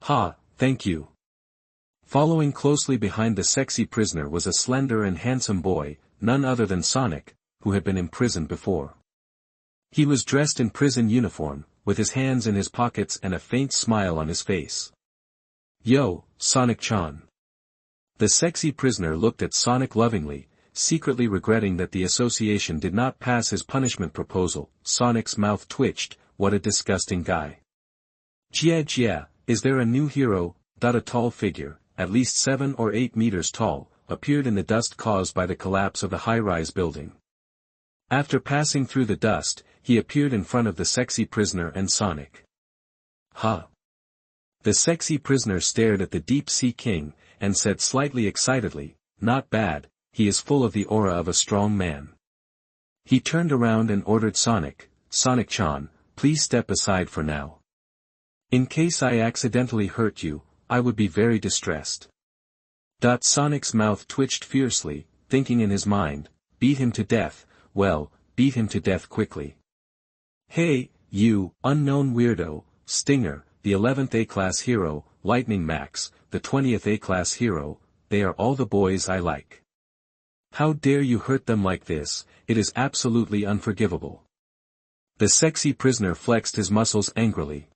"Ha, thank you." Following closely behind the sexy prisoner was a slender and handsome boy, none other than Sonic, who had been imprisoned before. He was dressed in prison uniform, with his hands in his pockets and a faint smile on his face. "Yo, Sonic-chan." The sexy prisoner looked at Sonic lovingly, secretly regretting that the association did not pass his punishment proposal. Sonic's mouth twitched. What a disgusting guy. Jia, is there a new hero? A tall figure, at least 7 or 8 meters tall, appeared in the dust caused by the collapse of the high-rise building. After passing through the dust, he appeared in front of the sexy prisoner and Sonic. Huh. The sexy prisoner stared at the deep-sea king, and said slightly excitedly, "Not bad, he is full of the aura of a strong man." He turned around and ordered Sonic, "Sonic-chan, please step aside for now. In case I accidentally hurt you, I would be very distressed." Sonic's mouth twitched fiercely, thinking in his mind, beat him to death, well, beat him to death quickly. "Hey, you, unknown weirdo, Stinger, the 11th A-class hero, Lightning Max, the 20th A-class hero, they are all the boys I like. How dare you hurt them like this, it is absolutely unforgivable." The sexy prisoner flexed his muscles angrily.